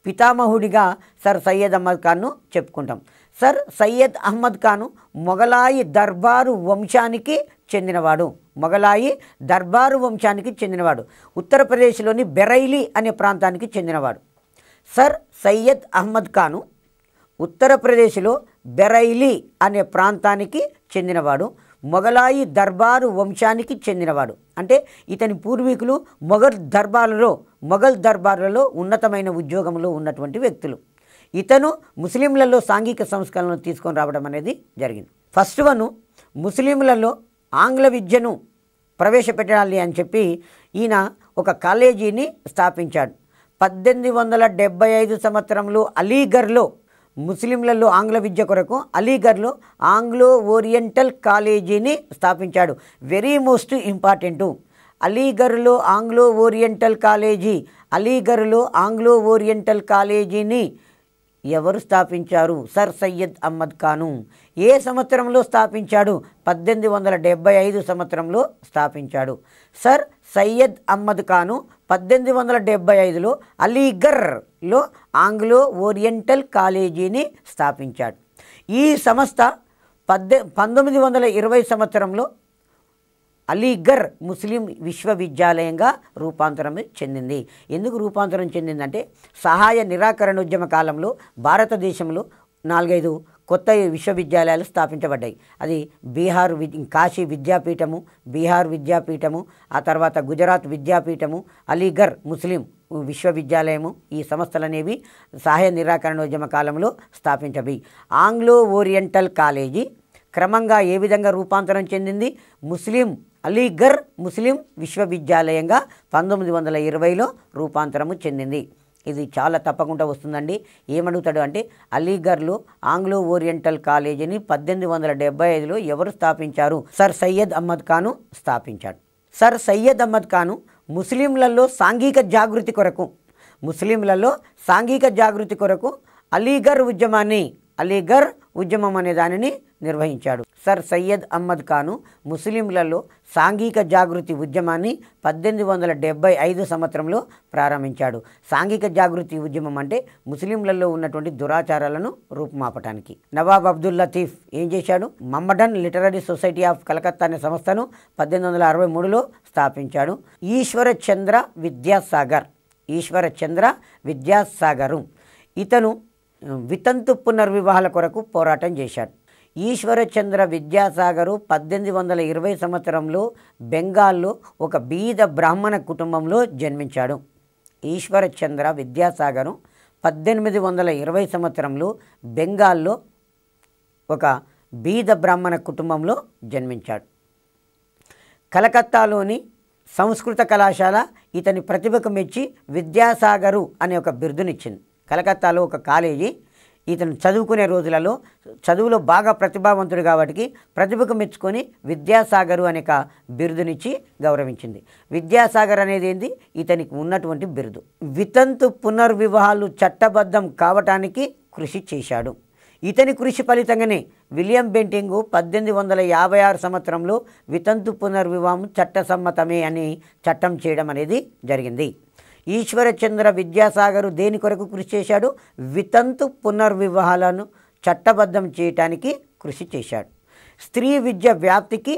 పితామహుడిగా సర్ సయ్యద్ అహ్మద్ ఖాన్ను చెప్పుకుంటాం. సర్ సయ్యద్ అహ్మద్ ఖాను మొఘలాయి దర్బారు వంశానికి చెందినవాడు. ఉత్తరప్రదేశ్లోని బెరైలీ అనే ప్రాంతానికి చెందినవాడు. సర్ సయ్యద్ అహ్మద్ ఖాను ఉత్తరప్రదేశ్లో బెరైలీ అనే ప్రాంతానికి చెందినవాడు. మొఘలాయి దర్బారు వంశానికి చెందినవాడు. అంటే ఇతని పూర్వీకులు మొఘల్ దర్బార్లలో ఉన్నతమైన ఉద్యోగంలో ఉన్నటువంటి వ్యక్తులు. ఇతను ముస్లింలలో సాంఘిక సంస్కరణలు తీసుకొని రావడం అనేది జరిగింది. ఫస్ట్ వన్, ముస్లింలలో ఆంగ్ల విద్యను ప్రవేశపెట్టాలి అని చెప్పి ఈయన ఒక కాలేజీని స్థాపించాడు. 1875 సంవత్సరంలో అలీగర్లో ముస్లింలలో ఆంగ్ల విద్య కొరకు అలీగర్లో ఆంగ్లో ఓరియంటల్ కాలేజీని స్థాపించాడు. Very most important. అలీగర్లో ఆంగ్లో ఓరియంటల్ కాలేజీని ఎవరు స్థాపించారు? సర్ సయ్యద్ అహ్మద్ ఖాను. ఏ సంవత్సరంలో స్థాపించాడు? 1875 సంవత్సరంలో స్థాపించాడు. సర్ సయ్యద్ అహ్మద్ ఖాను 1875లో అలీగర్లో ఆంగ్లో ఓరియంటల్ కాలేజీని స్థాపించాడు. ఈ సంస్థ 1920 సంవత్సరంలో అలీగర్ ముస్లిం విశ్వవిద్యాలయంగా రూపాంతరం చెందింది. ఎందుకు రూపాంతరం చెందిందంటే సహాయ నిరాకరణోద్యమ కాలంలో భారతదేశంలో 4-5 కొత్త విశ్వవిద్యాలయాలు స్థాపించబడ్డాయి. అది కాశీ విద్యాపీఠము, బీహార్ విద్యాపీఠము, ఆ తర్వాత గుజరాత్ విద్యాపీఠము, అలీగర్ ముస్లిం విశ్వవిద్యాలయము. ఈ సంస్థలనేవి సహాయ నిరాకరణోద్యమ కాలంలో స్థాపించబడి ఆంగ్లో ఓరియంటల్ కాలేజీ క్రమంగా ఏ విధంగా రూపాంతరం చెందింది? అలీగర్ ముస్లిం విశ్వవిద్యాలయంగా 1920లో రూపాంతరము చెందింది. ఇది చాలా తప్పకుండా వస్తుందండి. ఏమడుగుతాడు అంటే అలీగర్లో ఆంగ్లో ఓరియంటల్ కాలేజీని 1875లో ఎవరు స్థాపించారు? సర్ సయ్యద్ అహ్మద్ ఖాను స్థాపించాడు. సర్ సయ్యద్ అహ్మద్ ఖాను ముస్లింలలో సాంఘిక జాగృతి కొరకు అలీగర్ ఉద్యమం అనే దానిని నిర్వహించాడు. సర్ సయ్యద్ అహ్మద్ ఖాను ముస్లింలలో సాంఘిక జాగృతి ఉద్యమాన్ని 1875 సంవత్సరంలో ప్రారంభించాడు. సాంఘిక జాగృతి ఉద్యమం అంటే ముస్లింలలో ఉన్నటువంటి దురాచారాలను రూపుమాపటానికి. నవాబ్ అబ్దుల్ లతీఫ్ ఏం చేశాడు? మహమ్మడన్ లిటరరీ సొసైటీ ఆఫ్ కలకత్తా అనే సంస్థను 1863లో స్థాపించాడు. ఈశ్వర చంద్ర విద్యాసాగరు ఇతను వితంతు పునర్వివాహాల కొరకు పోరాటం చేశాడు. ఈశ్వరచంద్ర విద్యాసాగరు 1820 సంవత్సరంలో బెంగాల్లో ఒక బీద బ్రాహ్మణ కుటుంబంలో జన్మించాడు. ఈశ్వరచంద్ర విద్యాసాగరు 1820 సంవత్సరంలో బెంగాల్లో ఒక బీద బ్రాహ్మణ కుటుంబంలో జన్మించాడు. కలకత్తాలోని సంస్కృత కళాశాల ఇతని ప్రతిభకు మెచ్చి విద్యాసాగరు అనే ఒక బిరుదునిచ్చింది. కలకత్తాలో ఒక కాలేజీ ఇతను చదువుకునే రోజులలో చదువులో బాగా ప్రతిభావంతుడు కాబట్టి ప్రతిభకు మెచ్చుకొని విద్యాసాగరు అనే ఒక బిరుదునిచ్చి గౌరవించింది. విద్యాసాగర్ అనేది ఏంది? ఇతనికి ఉన్నటువంటి బిరుదు. వితంతు పునర్వివాహాలు చట్టబద్ధం కావటానికి కృషి చేశాడు. ఇతని కృషి ఫలితంగానే విలియం బెంటింగ్ 1856 సంవత్సరంలో వితంతు పునర్వివాహం చట్టసమ్మతమే అని చట్టం చేయడం అనేది జరిగింది. ఈశ్వరచంద్ర విద్యాసాగరు దేని కొరకు కృషి చేశాడు? వితంతు పునర్వివాహాలను చట్టబద్ధం చేయటానికి కృషి చేశాడు. స్త్రీ విద్య వ్యాప్తికి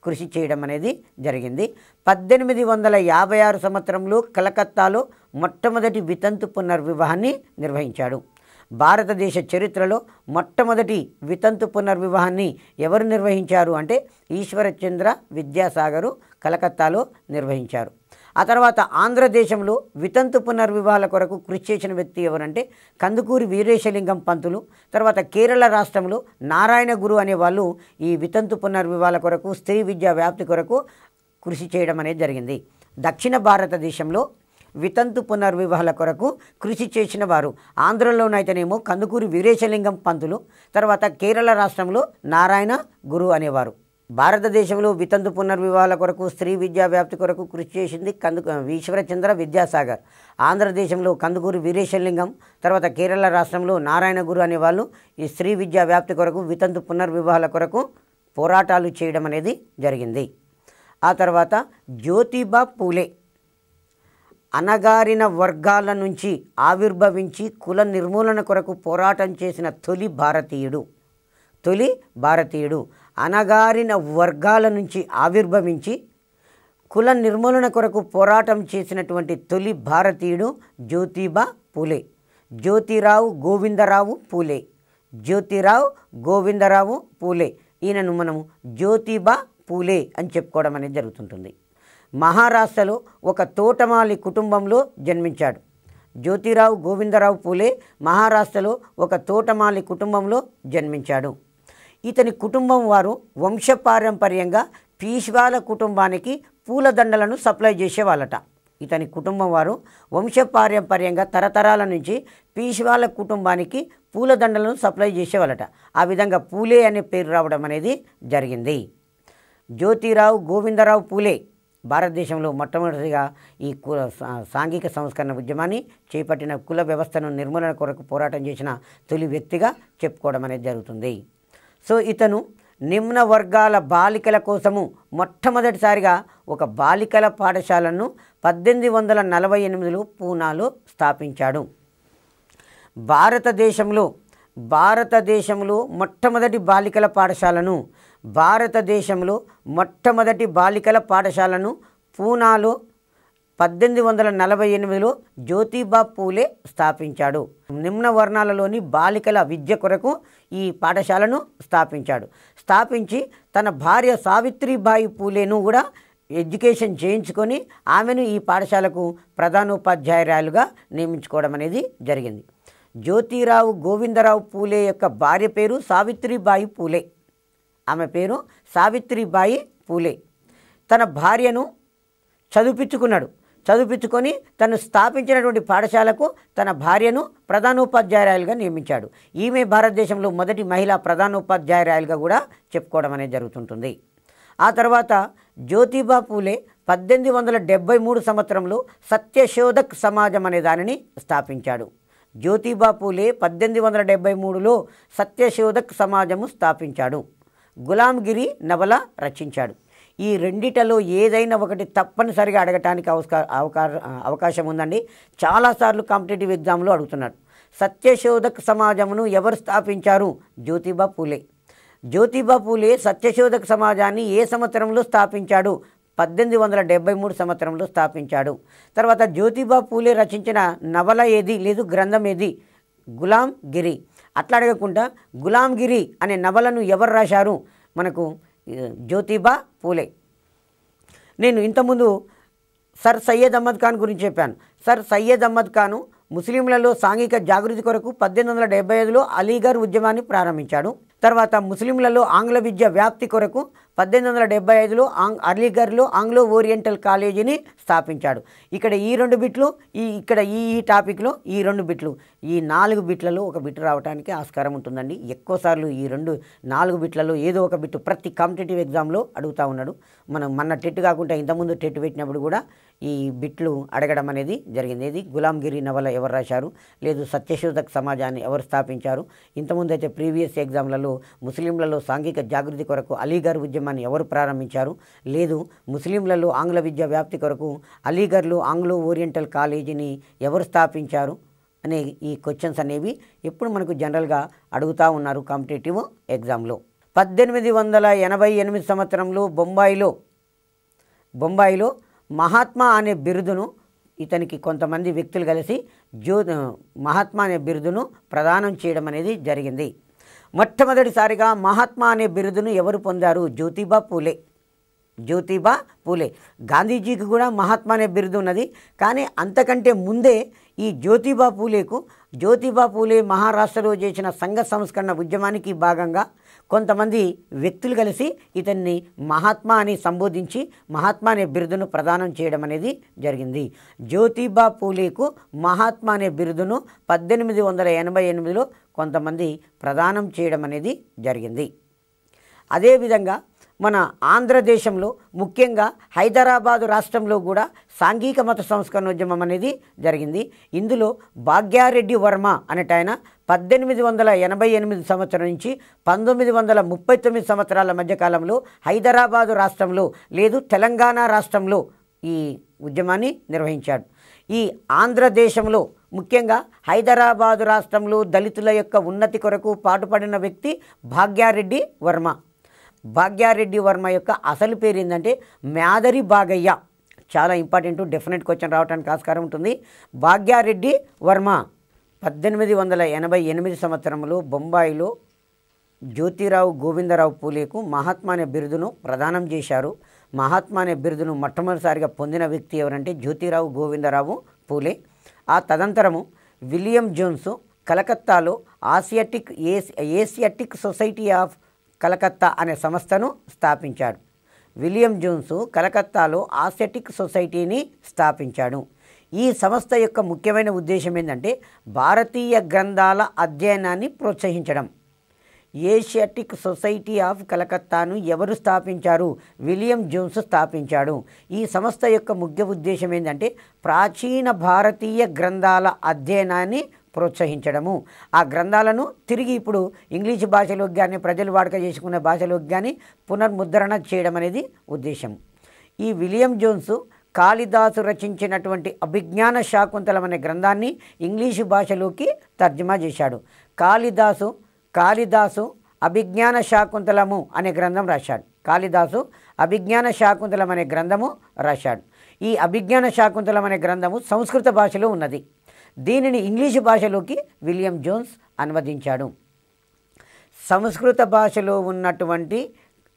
కృషి చేయడం అనేది జరిగింది. 1856 సంవత్సరంలో కలకత్తాలో మొట్టమొదటి వితంతు పునర్వివాహాన్ని నిర్వహించాడు. భారతదేశ చరిత్రలో మొట్టమొదటి వితంతు పునర్వివాహాన్ని ఎవరు నిర్వహించారు అంటే ఈశ్వరచంద్ర విద్యాసాగరు కలకత్తాలో నిర్వహించారు. ఆ తర్వాత ఆంధ్రదేశంలో వితంతు పునర్వివాహాల కొరకు కృషి చేసిన వ్యక్తి ఎవరంటే కందుకూరి వీరేశలింగం పంతులు. తర్వాత కేరళ రాష్ట్రంలో నారాయణ గురు అనేవాళ్ళు ఈ వితంతు పునర్వివాహాల కొరకు స్త్రీ విద్యా వ్యాప్తి కొరకు కృషి చేయడం అనేది జరిగింది. దక్షిణ భారతదేశంలో వితంతు పునర్వివాహాల కొరకు కృషి చేసిన వారు ఆంధ్రలోనైతేనేమో కందుకూరి వీరేశలింగం పంతులు, తర్వాత కేరళ రాష్ట్రంలో నారాయణ గురు అనేవారు. భారతదేశంలో వితంతు పునర్వివాహాల కొరకు స్త్రీ విద్యా వ్యాప్తి కొరకు కృషి చేసింది ఈశ్వరచంద్ర విద్యాసాగర్. ఆంధ్రదేశంలో కందుకూరి వీరేశలింగం, తర్వాత కేరళ రాష్ట్రంలో నారాయణ గురు అనేవాళ్ళు ఈ స్త్రీ విద్యా వ్యాప్తి కొరకు వితంతు పునర్వివాహాల కొరకు పోరాటాలు చేయడం అనేది జరిగింది. ఆ తర్వాత జ్యోతిబా పూలే అణగారిన వర్గాల నుంచి ఆవిర్భవించి కుల నిర్మూలన కొరకు పోరాటం చేసిన తొలి భారతీయుడు. అణగారిన వర్గాల నుంచి ఆవిర్భవించి కుల నిర్మూలన కొరకు పోరాటం చేసినటువంటి తొలి భారతీయుడు జ్యోతిబా పూలే. జ్యోతిరావు గోవిందరావు పూలే. ఈయనను మనము జ్యోతిబా పూలే అని చెప్పుకోవడం అనేది జరుగుతుంటుంది. మహారాష్ట్రలో ఒక తోటమాలి కుటుంబంలో జన్మించాడు. జ్యోతిరావు గోవిందరావు పూలే మహారాష్ట్రలో ఒక తోటమాలి కుటుంబంలో జన్మించాడు. ఇతని కుటుంబం వారు వంశపారంపర్యంగా పీష్వాల కుటుంబానికి పూలదండలను సప్లై చేసేవాళ్ళట. ఇతని కుటుంబం వారు వంశపారంపర్యంగా తరతరాల నుంచి పీష్వాల కుటుంబానికి పూలదండలను సప్లై చేసేవాళ్ళట. ఆ విధంగా పూలే అనే పేరు రావడం అనేది జరిగింది. జ్యోతిరావు గోవిందరావు పూలే భారతదేశంలో మొట్టమొదటిగా ఈ సాంఘిక సంస్కరణ ఉద్యమాన్ని చేపట్టిన, కుల వ్యవస్థను నిర్మూలన కొరకు పోరాటం చేసిన తొలి వ్యక్తిగా చెప్పుకోవడం అనేది జరుగుతుంది. సో ఇతను నిమ్న వర్గాల బాలికల కోసము మొట్టమొదటిసారిగా ఒక బాలికల పాఠశాలను 1848లో పూనాలో స్థాపించాడు. భారతదేశంలో మొట్టమొదటి బాలికల పాఠశాలను పూనాలో 1848లో జ్యోతిబా పూలే స్థాపించాడు. నిమ్న వర్ణాలలోని బాలికల విద్య కొరకు ఈ పాఠశాలను స్థాపించి తన భార్య సావిత్రిబాయి పూలేను కూడా ఎడ్యుకేషన్ చేయించుకొని ఆమెను ఈ పాఠశాలకు ప్రధానోపాధ్యాయురాలుగా నియమించుకోవడం అనేది జరిగింది. జ్యోతిరావు గోవిందరావు పూలే యొక్క భార్య పేరు సావిత్రిబాయి పూలే. ఆమె పేరు సావిత్రిబాయి పూలే. తన భార్యను చదివించుకొని తను స్థాపించినటువంటి పాఠశాలకు తన భార్యను ప్రధానోపాధ్యాయురాలుగా నియమించాడు. ఈమె భారతదేశంలో మొదటి మహిళా ప్రధానోపాధ్యాయురాలుగా కూడా చెప్పుకోవడం అనేది జరుగుతుంటుంది. ఆ తర్వాత జ్యోతిబా పూలే 1873 సంవత్సరంలో సత్యశోధక్ సమాజం అనే దానిని స్థాపించాడు. జ్యోతిబా పూలే 1873లో సత్యశోధక్ సమాజము స్థాపించాడు. గులాంగిరి నవల రచించాడు. ఈ రెండిటలో ఏదైనా ఒకటి తప్పనిసరిగా అడగటానికి అవకాశం ఉందండి. చాలాసార్లు కాంపిటేటివ్ ఎగ్జామ్లో అడుగుతున్నాడు. సత్యశోధక్ సమాజమును ఎవరు స్థాపించారు? జ్యోతిబా పూలే. జ్యోతిబా పూలే సత్యశోధక్ సమాజాన్ని ఏ సంవత్సరంలో స్థాపించాడు? 1873 సంవత్సరంలో స్థాపించాడు. తర్వాత జ్యోతిబా పూలే రచించిన నవల ఏది లేదు గ్రంథం ఏది? గులాంగిరి. అట్లా అడగకుండా గులాంగిరి అనే నవలను ఎవరు రాశారు? మనకు జ్యోతిబా పూలే. నేను ఇంతకుముందు సర్ సయ్యద్ అహ్మద్ ఖాన్ గురించి చెప్పాను. సర్ సయ్యద్ అహ్మద్ ఖాను ముస్లింలలో సాంఘిక జాగృతి కొరకు 1875లో అలీగర్ ఉద్యమాన్ని ప్రారంభించాడు. తర్వాత ముస్లింలలో ఆంగ్ల విద్య వ్యాప్తి కొరకు 1875లో అలీగర్లో ఆంగ్లో ఓరియంటల్ కాలేజీని స్థాపించాడు. ఇక్కడ ఈ 2 బిట్లు, ఈ టాపిక్లో ఈ 2 బిట్లు, ఈ 4 బిట్లలో ఒక బిట్ రావడానికి ఆస్కారం ఉంటుందండి. ఎక్కువసార్లు ఈ 4 బిట్లలో ఏదో ఒక బిట్టు ప్రతి కాంపిటేటివ్ ఎగ్జామ్లో అడుగుతూ ఉన్నాడు. మనం మన టెట్ కాకుండా ఇంతకుముందు టెట్ పెట్టినప్పుడు కూడా ఈ బిట్లు అడగడం అనేది జరిగింది. ఇది గులాంగిరి నవల ఎవరు రాశారు, లేదు సత్యశోధక్ సమాజాన్ని ఎవరు స్థాపించారు. ఇంతకుముందు అయితే ప్రీవియస్ ఎగ్జామ్లలో ముస్లింలలో సాంఘిక జాగృతి కొరకు అలీగర్ ఉద్యమాన్ని ఎవరు ప్రారంభించారు, లేదు ముస్లింలలో ఆంగ్ల విద్య వ్యాప్తి కొరకు అలీగర్లో ఆంగ్లో ఓరియంటల్ కాలేజీని ఎవరు స్థాపించారు అనే ఈ క్వశ్చన్స్ అనేవి ఎప్పుడు మనకు జనరల్గా అడుగుతూ ఉన్నారు కాంపిటేటివ్ ఎగ్జామ్లో. 1888 సంవత్సరంలో బొంబాయిలో మహాత్మా అనే బిరుదును ఇతనికి కొంతమంది వ్యక్తులు కలిసి మహాత్మా అనే బిరుదును ప్రదానం చేయడం అనేది జరిగింది. మొట్టమొదటిసారిగా మహాత్మా అనే బిరుదును ఎవరు పొందారు? జ్యోతిబా పూలే. గాంధీజీకి కూడా మహాత్మా అనే బిరుదు ఉన్నది. కానీ అంతకంటే ముందే ఈ జ్యోతిబా పూలే మహారాష్ట్రలో చేసిన సంఘ సంస్కరణ ఉద్యమానికి భాగంగా కొంతమంది వ్యక్తులు కలిసి ఇతన్ని మహాత్మా అని సంబోధించి మహాత్మా అనే బిరుదును ప్రదానం చేయడం అనేది జరిగింది. జ్యోతిబా పూలేకు మహాత్మా అనే బిరుదును 1888లో కొంతమంది ప్రదానం చేయడం అనేది జరిగింది. అదేవిధంగా మన ఆంధ్రదేశంలో ముఖ్యంగా హైదరాబాదు రాష్ట్రంలో కూడా సాంఘిక మత సంస్కరణ ఉద్యమం అనేది జరిగింది. ఇందులో భాగ్యారెడ్డి వర్మ అనేటాయన 1888 సంవత్సరం నుంచి 1939 సంవత్సరాల మధ్యకాలంలో హైదరాబాదు రాష్ట్రంలో లేదు తెలంగాణ రాష్ట్రంలో ఈ ఉద్యమాన్ని నిర్వహించాడు. ఈ ఆంధ్రదేశంలో ముఖ్యంగా హైదరాబాదు రాష్ట్రంలో దళితుల యొక్క ఉన్నతి కొరకు పాటుపడిన వ్యక్తి భాగ్యారెడ్డి వర్మ. భాగ్యారెడ్డి వర్మ యొక్క అసలు పేరు ఏంటంటే మ్యాదరి బాగయ్య. చాలా ఇంపార్టెంట్, డెఫినెట్ క్వశ్చన్ రావడానికి ఆస్కారం ఉంటుంది. భాగ్యారెడ్డి వర్మ 1888 సంవత్సరంలో బొంబాయిలో జ్యోతిరావు గోవిందరావు పూలేకు మహాత్మా అనే బిరుదును ప్రదానం చేశారు. మహాత్మా అనే బిరుదును మొట్టమొదటిసారిగా పొందిన వ్యక్తి ఎవరంటే జ్యోతిరావు గోవిందరావు పూలే. ఆ తదంతరము విలియం జోన్స్ కలకత్తాలో ఏసియాటిక్ సొసైటీ ఆఫ్ కలకత్తా అనే సంస్థను స్థాపించాడు. విలియం జోన్స్ కలకత్తాలో ఆసియాటిక్ సొసైటీని స్థాపించాడు. ఈ సంస్థ యొక్క ముఖ్యమైన ఉద్దేశం ఏంటంటే భారతీయ గ్రంథాల అధ్యయనాన్ని ప్రోత్సహించడం. ఏషియాటిక్ సొసైటీ ఆఫ్ కలకత్తాను ఎవరు స్థాపించారు? విలియం జోన్స్ స్థాపించాడు. ఈ సంస్థ యొక్క ముఖ్య ఉద్దేశం ఏంటంటే ప్రాచీన భారతీయ గ్రంథాల అధ్యయనాన్ని ప్రోత్సహించడము, ఆ గ్రంథాలను తిరిగి ఇప్పుడు ఇంగ్లీష్ భాషలోకి కానీ ప్రజలు వాడుక చేసుకునే భాషలోకి కానీ పునర్ముద్రణ చేయడం అనేది ఉద్దేశం. ఈ విలియం జోన్స్ కాళిదాసు రచించినటువంటి అభిజ్ఞాన శాకుంతలం అనే గ్రంథాన్ని ఇంగ్లీషు భాషలోకి తర్జుమా చేశాడు. కాళిదాసు అభిజ్ఞాన శాకుంతలము అనే గ్రంథం రాశాడు. కాళిదాసు అభిజ్ఞాన శాకుంతలం అనే గ్రంథము రాశాడు. ఈ అభిజ్ఞాన శాకుంతలం అనే గ్రంథము సంస్కృత భాషలో ఉన్నది. దీనిని ఇంగ్లీషు భాషలోకి విలియం జోన్స్ అనువదించాడు. సంస్కృత భాషలో ఉన్నటువంటి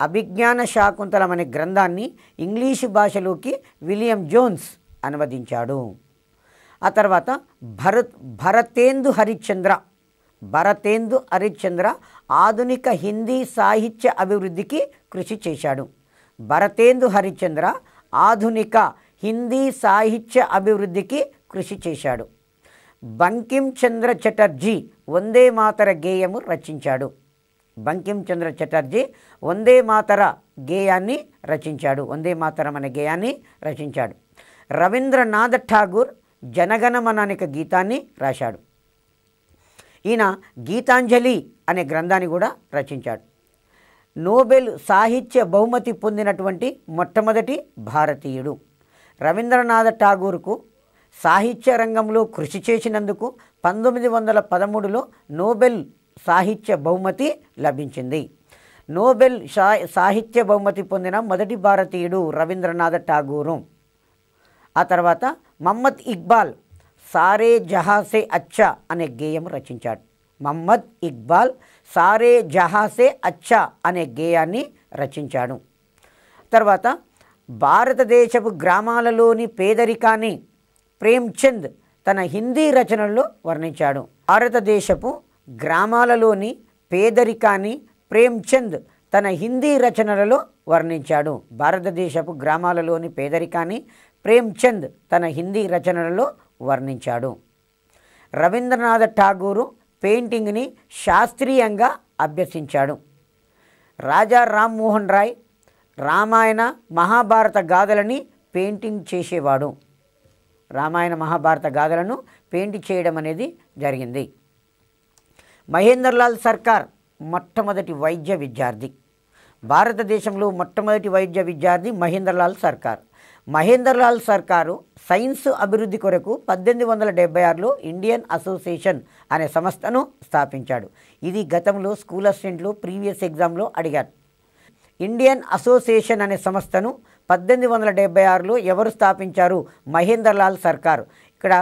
అభిజ్ఞాన శాకుంతలం అనే గ్రంథాన్ని ఇంగ్లీషు భాషలోకి విలియం జోన్స్ అనువదించాడు. ఆ తర్వాత భరతేందు హరిశ్చంద్ర ఆధునిక హిందీ సాహిత్య అభివృద్ధికి కృషి చేశాడు. భరతేందు హరిశ్చంద్ర ఆధునిక హిందీ సాహిత్య అభివృద్ధికి కృషి చేశాడు. బంకిం చంద్ర చటర్జీ వందే మాతర గేయము రచించాడు. బంకిం చంద్ర చటర్జీ వందే మాతర గేయాన్ని రచించాడు. వందే మాతరం అనే గేయాన్ని రచించాడు. రవీంద్రనాథ్ ఠాగూర్ జనగణమన అనే గీతాన్ని రాశాడు. ఈయన గీతాంజలి అనే గ్రంథాన్ని కూడా రచించాడు. నోబెల్ సాహిత్య బహుమతి పొందినటువంటి మొట్టమొదటి భారతీయుడు. రవీంద్రనాథ్ ఠాగూర్కు సాహిత్య రంగంలో కృషి చేసినందుకు 1913లో నోబెల్ సాహిత్య బహుమతి లభించింది. నోబెల్ సాహిత్య బహుమతి పొందిన మొదటి భారతీయుడు రవీంద్రనాథ్ ఠాగూరు. ఆ తర్వాత మహమ్మద్ ఇక్బాల్ సారే జహాసే అచ్చా అనే గేయం రచించాడు. మహమ్మద్ ఇక్బాల్ సారే జహాసే అచ్చా అనే గేయాన్ని రచించాడు. తర్వాత భారతదేశపు గ్రామాలలోని పేదరికాన్ని ప్రేమ్చంద్ తన హిందీ రచనల్లో వర్ణించాడు. భారతదేశపు గ్రామాలలోని పేదరికాన్ని ప్రేమ్చంద్ తన హిందీ రచనలలో వర్ణించాడు. భారతదేశపు గ్రామాలలోని పేదరికాన్ని ప్రేమ్చంద్ తన హిందీ రచనలలో వర్ణించాడు. రవీంద్రనాథ్ ఠాగూరు పెయింటింగ్ని శాస్త్రీయంగా అభ్యసించాడు. రాజా రామ్మోహన్ రాయ్ రామాయణ మహాభారత గాథలని పెయింటింగ్ చేసేవాడు. రామాయణ మహాభారత గాథలను పెయింట్ చేయడం అనేది జరిగింది. మహేందర్లాల్ సర్కార్ మొట్టమొదటి వైద్య విద్యార్థి. భారతదేశంలో మొట్టమొదటి వైద్య విద్యార్థి మహేందర్లాల్ సర్కార్. మహేందర్లాల్ సర్కారు సైన్స్ అభివృద్ధి కొరకు 1876లో ఇండియన్ అసోసియేషన్ అనే సంస్థను స్థాపించాడు. ఇది గతంలో స్కూల్ అసిస్టెంట్లు ప్రీవియస్ ఎగ్జామ్లో అడిగారు. ఇండియన్ అసోసియేషన్ అనే సంస్థను 1876లో ఎవరు స్థాపించారు? మహేందర్లాల్ సర్కార్. ఇక్కడ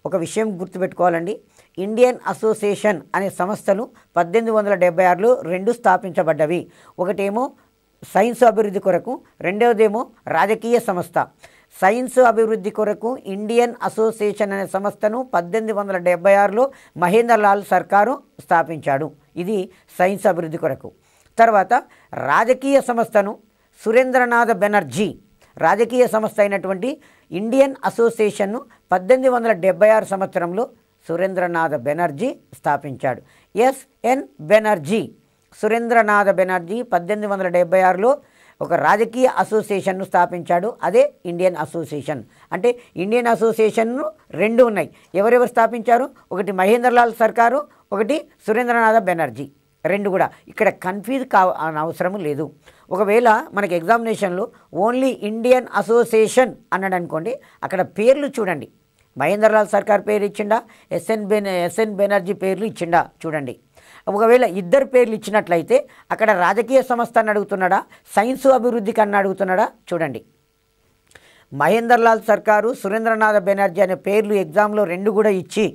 ఒక విషయం గుర్తుపెట్టుకోవాలండి. ఇండియన్ అసోసియేషన్ అనే సంస్థలు 1876లో రెండు స్థాపించబడ్డవి. ఒకటేమో సైన్స్ అభివృద్ధి కొరకు, రెండవదేమో రాజకీయ సంస్థ. సైన్స్ అభివృద్ధి కొరకు ఇండియన్ అసోసియేషన్ అనే సంస్థను 1876లో మహేందర్లాల్ సర్కారు స్థాపించాడు. ఇది సైన్స్ అభివృద్ధి కొరకు. తర్వాత రాజకీయ సంస్థను సురేంద్రనాథ్ బెనర్జీ, రాజకీయ సంస్థ అయినటువంటి ఇండియన్ అసోసియేషన్ను 1876 సంవత్సరంలో సురేంద్రనాథ్ బెనర్జీ స్థాపించాడు. ఎస్ఎన్ బెనర్జీ, సురేంద్రనాథ్ బెనర్జీ 1876లో ఒక రాజకీయ అసోసియేషన్ను స్థాపించాడు. అదే ఇండియన్ అసోసియేషన్. అంటే ఇండియన్ అసోసియేషన్ను రెండు ఉన్నాయి. ఎవరెవరు స్థాపించారు? ఒకటి మహేందర్లాల్ సర్కారు, ఒకటి సురేంద్రనాథ్ బెనర్జీ. రెండు కూడా ఇక్కడ కన్ఫ్యూజ్ అవసరం లేదు. ఒకవేళ మనకి ఎగ్జామినేషన్లో ఓన్లీ ఇండియన్ అసోసియేషన్ అన్నాడు అనుకోండి, అక్కడ పేర్లు చూడండి. మహేందర్లాల్ సర్కార్ పేరు ఇచ్చిండా, ఎస్ఎన్ బెనర్జీ పేర్లు ఇచ్చిండా చూడండి. ఒకవేళ ఇద్దరు పేర్లు ఇచ్చినట్లయితే అక్కడ రాజకీయ సంస్థ అని అడుగుతున్నాడా, సైన్స్ అభివృద్ధికి అని అడుగుతున్నాడా చూడండి. మహేందర్లాల్ సర్కారు, సురేంద్రనాథ్ బెనర్జీ అనే పేర్లు ఎగ్జామ్లో రెండు కూడా ఇచ్చి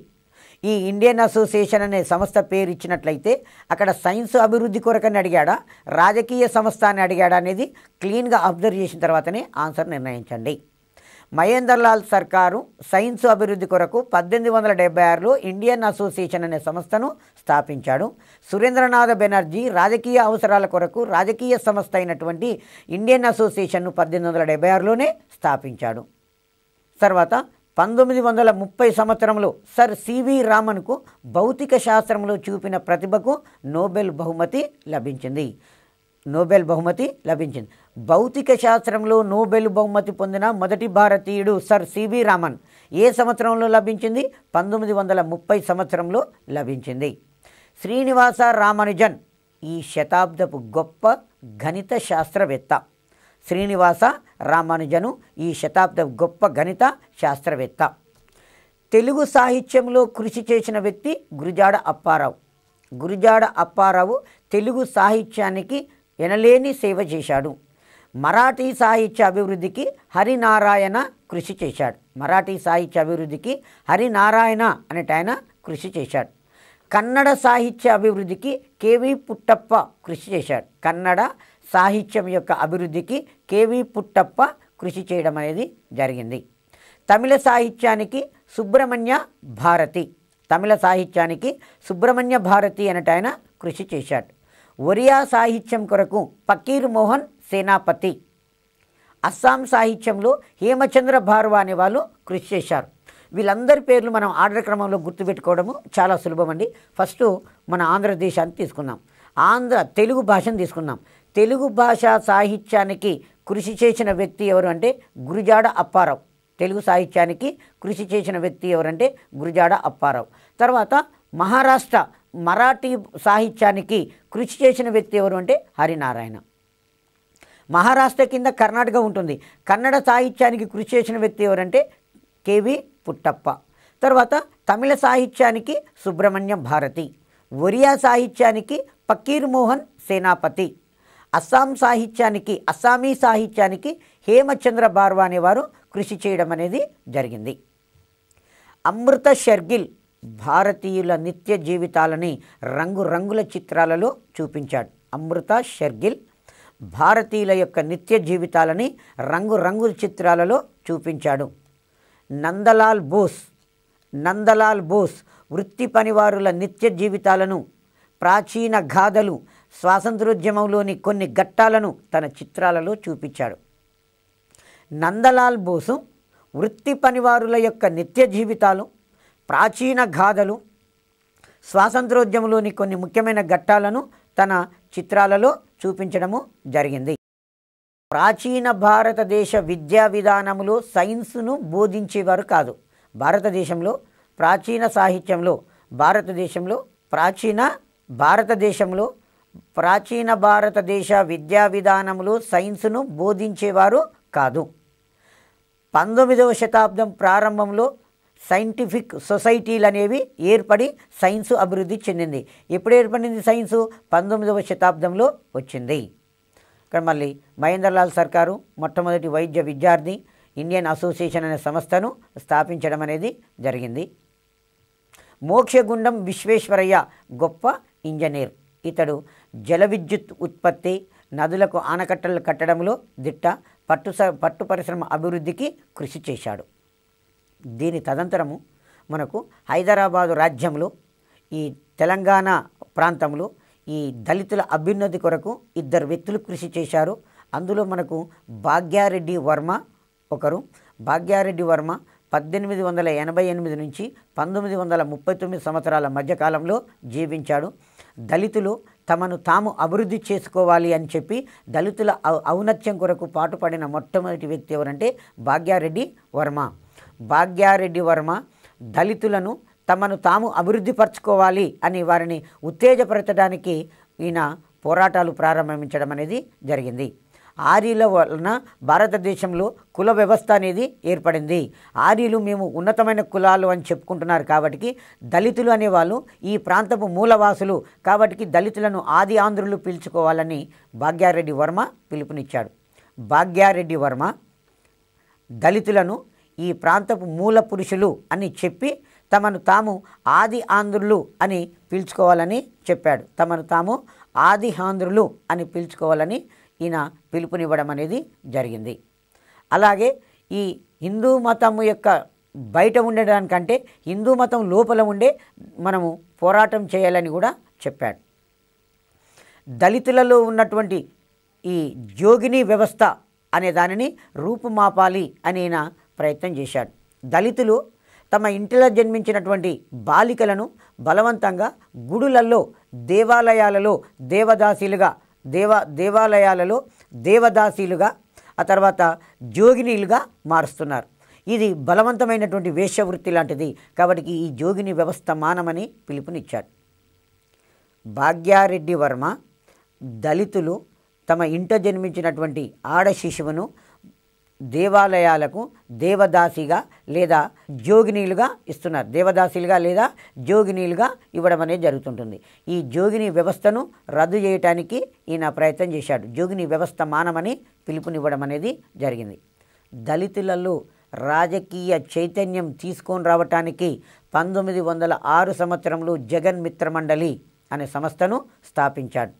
ఈ ఇండియన్ అసోసియేషన్ అనే సంస్థ పేరు ఇచ్చినట్లయితే అక్కడ సైన్స్ అభివృద్ధి కొరకని అడిగాడా, రాజకీయ సంస్థ అని అడిగాడా అనేది క్లీన్గా అబ్జర్వ్ చేసిన తర్వాతనే ఆన్సర్ నిర్ణయించండి. మహేందర్లాల్ సర్కారు సైన్స్ అభివృద్ధి కొరకు 1876లో ఇండియన్ అసోసియేషన్ అనే సంస్థను స్థాపించాడు. సురేంద్రనాథ్ బెనర్జీ రాజకీయ అవసరాల కొరకు రాజకీయ సంస్థ అయినటువంటి ఇండియన్ అసోసియేషన్ను 1876లోనే స్థాపించాడు. తర్వాత 1930 సంవత్సరంలో సర్ సివి రామన్కు భౌతిక శాస్త్రంలో చూపిన ప్రతిభకు నోబెల్ బహుమతి లభించింది. భౌతిక శాస్త్రంలో నోబెల్ బహుమతి పొందిన మొదటి భారతీయుడు సర్ సివి రామన్. ఏ సంవత్సరంలో లభించింది? 1930 సంవత్సరంలో లభించింది. శ్రీనివాస రామానుజన్ ఈ శతాబ్దపు గొప్ప గణిత శాస్త్రవేత్త. శ్రీనివాస రామానుజను ఈ శతాబ్దపు గొప్ప గణిత శాస్త్రవేత్త. తెలుగు సాహిత్యంలో కృషి చేసిన వ్యక్తి గురజాడ అప్పారావు. గురజాడ అప్పారావు తెలుగు సాహిత్యానికి ఎనలేని సేవ చేశాడు. మరాఠీ సాహిత్య అభివృద్ధికి హరినారాయణ కృషి చేశాడు. మరాఠీ సాహిత్య అభివృద్ధికి హరినారాయణ అనేటాయన కృషి చేశాడు. కన్నడ సాహిత్య అభివృద్ధికి కేవి పుట్టప్ప కృషి చేశాడు. కన్నడ సాహిత్యం యొక్క అభివృద్ధికి కేవి పుట్టప్ప కృషి చేయడం అనేది జరిగింది. తమిళ సాహిత్యానికి సుబ్రహ్మణ్య భారతి. తమిళ సాహిత్యానికి సుబ్రహ్మణ్య భారతి అనేటాయన కృషి చేశాడు. ఒరియా సాహిత్యం కొరకు ఫకీర్ మోహన్ సేనాపతి. అస్సాం సాహిత్యంలో హేమచంద్ర భార్వా అనే వాళ్ళు కృషి చేశారు. వీళ్ళందరి పేర్లు మనం ఆర్డర్ క్రమంలో గుర్తుపెట్టుకోవడము చాలా సులభం అండి. ఫస్ట్ మన ఆంధ్రదేశాన్ని తీసుకుందాం. తెలుగు భాషను తీసుకుందాం. తెలుగు భాషా సాహిత్యానికి కృషి చేసిన వ్యక్తి ఎవరు అంటే గురజాడ అప్పారావు. తెలుగు సాహిత్యానికి కృషి చేసిన వ్యక్తి ఎవరంటే గురజాడ అప్పారావు. తర్వాత మహారాష్ట్ర మరాఠీ సాహిత్యానికి కృషి చేసిన వ్యక్తి ఎవరు అంటే హరినారాయణ. మహారాష్ట్ర కింద కర్ణాటక ఉంటుంది. కన్నడ సాహిత్యానికి కృషి చేసిన వ్యక్తి ఎవరంటే కేవి పుట్టప్ప. తర్వాత తమిళ సాహిత్యానికి సుబ్రహ్మణ్యం భారతి. ఒరియా సాహిత్యానికి ఫకీర్ మోహన్ సేనాపతి. అస్సామీ సాహిత్యానికి హేమచంద్ర భార్వా అనేవారు కృషి చేయడం అనేది జరిగింది. అమృత షెర్గిల్ భారతీయుల నిత్య జీవితాలని రంగురంగుల చిత్రాలలో చూపించాడు. అమృత షెర్గిల్ భారతీయుల యొక్క నిత్య జీవితాలని రంగురంగుల చిత్రాలలో చూపించాడు. నందలాల్ బోస్ వృత్తి పనివారుల నిత్య జీవితాలను, ప్రాచీన గాథలు, స్వాతంత్రోద్యమంలోని కొన్ని ఘట్టాలను తన చిత్రాలలో చూపించాడు. నందలాల్ బోసు వృత్తి పనివారుల యొక్క నిత్య జీవితాలు, ప్రాచీన గాథలు, స్వాతంత్రోద్యమంలోని కొన్ని ముఖ్యమైన ఘట్టాలను తన చిత్రాలలో చూపించడము జరిగింది. ప్రాచీన భారతదేశ విద్యా విధానములో సైన్స్ను బోధించేవారు కాదు. భారతదేశంలో ప్రాచీన సాహిత్యంలో ప్రాచీన భారతదేశ విద్యా విధానములో సైన్స్ను బోధించేవారు కాదు. 19వ శతాబ్దం ప్రారంభంలో సైంటిఫిక్ సొసైటీలు అనేవి ఏర్పడి సైన్సు అభివృద్ధి చెందింది. ఎప్పుడు ఏర్పడింది సైన్సు? 19వ శతాబ్దంలో వచ్చింది. ఇక్కడ మళ్ళీ మహేంద్రలాల్ సర్కారు మొట్టమొదటి వైద్య విద్యార్థి ఇండియన్ అసోసియేషన్ అనే సంస్థను స్థాపించడం అనేది జరిగింది. మోక్షగుండం విశ్వేశ్వరయ్య గొప్ప ఇంజనీర్. ఇతడు జల విద్యుత్ ఉత్పత్తి, నదులకు ఆనకట్టలు కట్టడంలో దిట్ట, పట్టు పరిశ్రమ అభివృద్ధికి కృషి చేశాడు. దీని తదంతరము మనకు హైదరాబాదు రాజ్యంలో ఈ తెలంగాణ ప్రాంతంలో ఈ దళితుల అభ్యున్నతి కొరకు ఇద్దరు వ్యక్తులు కృషి చేశారు. అందులో మనకు భాగ్యారెడ్డి వర్మ ఒకరు. భాగ్యారెడ్డి వర్మ 1888 నుంచి 1939 సంవత్సరాల మధ్యకాలంలో జీవించాడు. దళితులు తమను తాము అభివృద్ధి చేసుకోవాలి అని చెప్పి దళితుల ఔన్నత్యం కొరకు పాటుపడిన మొట్టమొదటి వ్యక్తి ఎవరంటే భాగ్యారెడ్డి వర్మ. భాగ్యారెడ్డి వర్మ దళితులను తమను తాము అభివృద్ధి పరచుకోవాలి అని వారిని ఉత్తేజపరచడానికి ఈయన పోరాటాలు ప్రారంభించడం అనేది జరిగింది. ఆర్యుల వలన భారతదేశంలో కుల వ్యవస్థ అనేది ఏర్పడింది. ఆర్యులు మేము ఉన్నతమైన కులాలు అని చెప్పుకుంటున్నారు కాబట్టి దళితులు అనేవాళ్ళు ఈ ప్రాంతపు మూలవాసులు కాబట్టి దళితులను ఆది ఆంధ్రులు పిలుచుకోవాలని భాగ్యారెడ్డి వర్మ పిలుపునిచ్చాడు. భాగ్యారెడ్డి వర్మ దళితులను ఈ ప్రాంతపు మూల పురుషులు అని చెప్పి తమను తాము ఆది ఆంధ్రులు అని పిలుచుకోవాలని చెప్పాడు. తమను తాము ఆది ఆంధ్రులు అని పిలుచుకోవాలని ఈయన పిలుపునివ్వడం అనేది జరిగింది. అలాగే ఈ హిందూ మతం యొక్క బయట ఉండడానికంటే హిందూ మతం లోపల ఉండే మనము పోరాటం చేయాలని కూడా చెప్పాడు. దళితులలో ఉన్నటువంటి ఈ జోగిని వ్యవస్థ అనే దానిని రూపుమాపాలి అని ఈయన ప్రయత్నం చేశాడు. దళితులు తమ ఇంటిలో జన్మించినటువంటి బాలికలను బలవంతంగా గుడులలో దేవాలయాలలో దేవాలయాలలో దేవదాసీలుగా ఆ తర్వాత జోగినీలుగా మారుస్తున్నారు. ఇది బలవంతమైనటువంటి వేశ్యవృత్తి లాంటిది. కాబట్టి ఈ జోగిని వ్యవస్థ మానమని పిలుపునిచ్చాడు. భాగ్యారెడ్డి వర్మ దళితులు తమ ఇంట జన్మించినటువంటి ఆడ శిశువును దేవాలయాలకు దేవదాసిగా లేదా జోగినీలుగా ఇస్తున్నారు. దేవదాసీలుగా లేదా జోగినీలుగా ఇవ్వడం అనేది జరుగుతుంటుంది. ఈ జోగిని వ్యవస్థను రద్దు చేయడానికి ఈయన ప్రయత్నం చేశాడు. జోగిని వ్యవస్థ మానమని పిలుపునివ్వడం అనేది జరిగింది. దళితులలో రాజకీయ చైతన్యం తీసుకొని రావటానికి 1906 సంవత్సరంలో జగన్ మిత్ర మండలి అనే సంస్థను స్థాపించాడు.